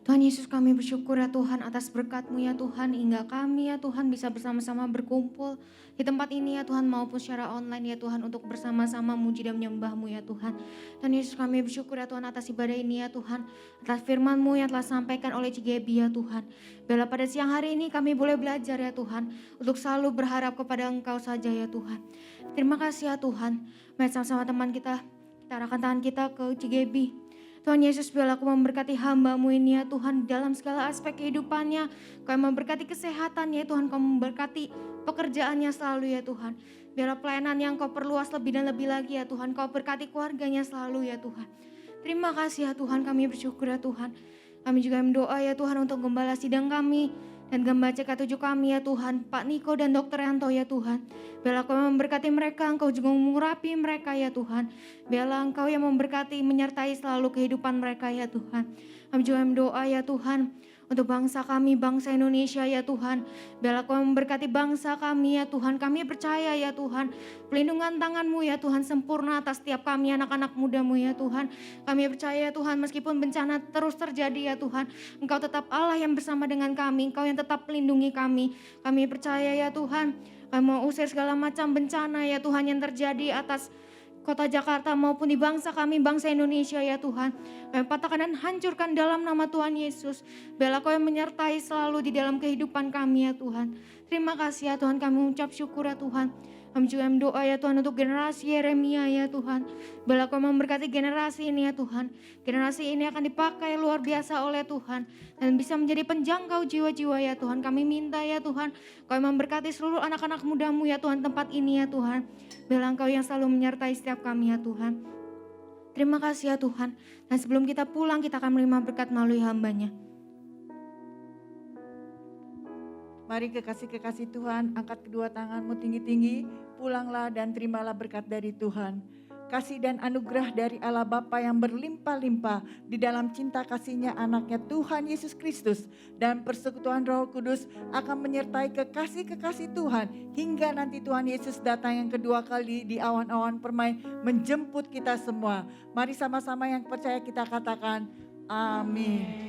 Tuhan Yesus, kami bersyukur ya Tuhan atas berkat-Mu ya Tuhan, hingga kami ya Tuhan bisa bersama-sama berkumpul di tempat ini ya Tuhan, maupun secara online ya Tuhan, untuk bersama-sama muji dan menyembah-Mu ya Tuhan. Tuhan Yesus, kami bersyukur ya Tuhan atas ibadah ini ya Tuhan, atas firman-Mu yang telah sampaikan oleh Cik Gaby ya Tuhan. Bila pada siang hari ini kami boleh belajar ya Tuhan, untuk selalu berharap kepada Engkau saja ya Tuhan. Terima kasih ya Tuhan. Mari sama-sama teman kita arahkan tangan kita ke Cik Gaby. Tuhan Yesus, biarlah Kau memberkati hamba-Mu ini ya Tuhan, dalam segala aspek kehidupannya. Kau memberkati kesehatannya ya Tuhan, Kau memberkati pekerjaannya selalu ya Tuhan. Biarlah pelayanan yang Kau perluas lebih dan lebih lagi ya Tuhan, Kau berkati keluarganya selalu ya Tuhan. Terima kasih ya Tuhan, kami bersyukur ya Tuhan. Kami juga berdoa ya Tuhan untuk gembala sidang kami dan gembala CK7 kami ya Tuhan, Pak Niko dan Dr. Yanto ya Tuhan. Biarlah Kau memberkati mereka, Engkau juga mengurapi mereka ya Tuhan. Biarlah Engkau yang memberkati, menyertai selalu kehidupan mereka ya Tuhan. Kami juga berdoa ya Tuhan untuk bangsa kami, bangsa Indonesia ya Tuhan. Biarlah Kau memberkati bangsa kami ya Tuhan. Kami percaya ya Tuhan, pelindungan tangan-Mu ya Tuhan sempurna atas setiap kami anak-anak muda-Mu ya Tuhan. Kami percaya ya Tuhan, meskipun bencana terus terjadi ya Tuhan, Engkau tetap Allah yang bersama dengan kami, Engkau yang tetap melindungi kami. Kami percaya ya Tuhan, kami mau usir segala macam bencana ya Tuhan yang terjadi atas Kota Jakarta maupun di bangsa kami, bangsa Indonesia ya Tuhan. Kami patahkan dan hancurkan dalam nama Tuhan Yesus. Biarlah Kau yang menyertai selalu di dalam kehidupan kami ya Tuhan. Terima kasih ya Tuhan, kami mengucap syukur ya Tuhan. Kami juga doa ya Tuhan untuk generasi Yeremia ya Tuhan. Bila Kau memberkati generasi ini ya Tuhan. Generasi ini akan dipakai luar biasa oleh Tuhan. Dan bisa menjadi penjangkau jiwa-jiwa ya Tuhan. Kami minta ya Tuhan, Kau memberkati seluruh anak-anak mudamu ya Tuhan tempat ini ya Tuhan. Bila Engkau yang selalu menyertai setiap kami ya Tuhan. Terima kasih ya Tuhan. Dan sebelum kita pulang kita akan menerima berkat melalui hamba-Nya. Mari kekasih-kekasih Tuhan, angkat kedua tanganmu tinggi-tinggi, pulanglah dan terimalah berkat dari Tuhan. Kasih dan anugerah dari Allah Bapa yang berlimpah-limpah di dalam cinta kasih-Nya anaknya Tuhan Yesus Kristus dan persekutuan Roh Kudus akan menyertai kekasih-kekasih Tuhan hingga nanti Tuhan Yesus datang yang kedua kali di awan-awan permai menjemput kita semua. Mari sama-sama yang percaya kita katakan amin.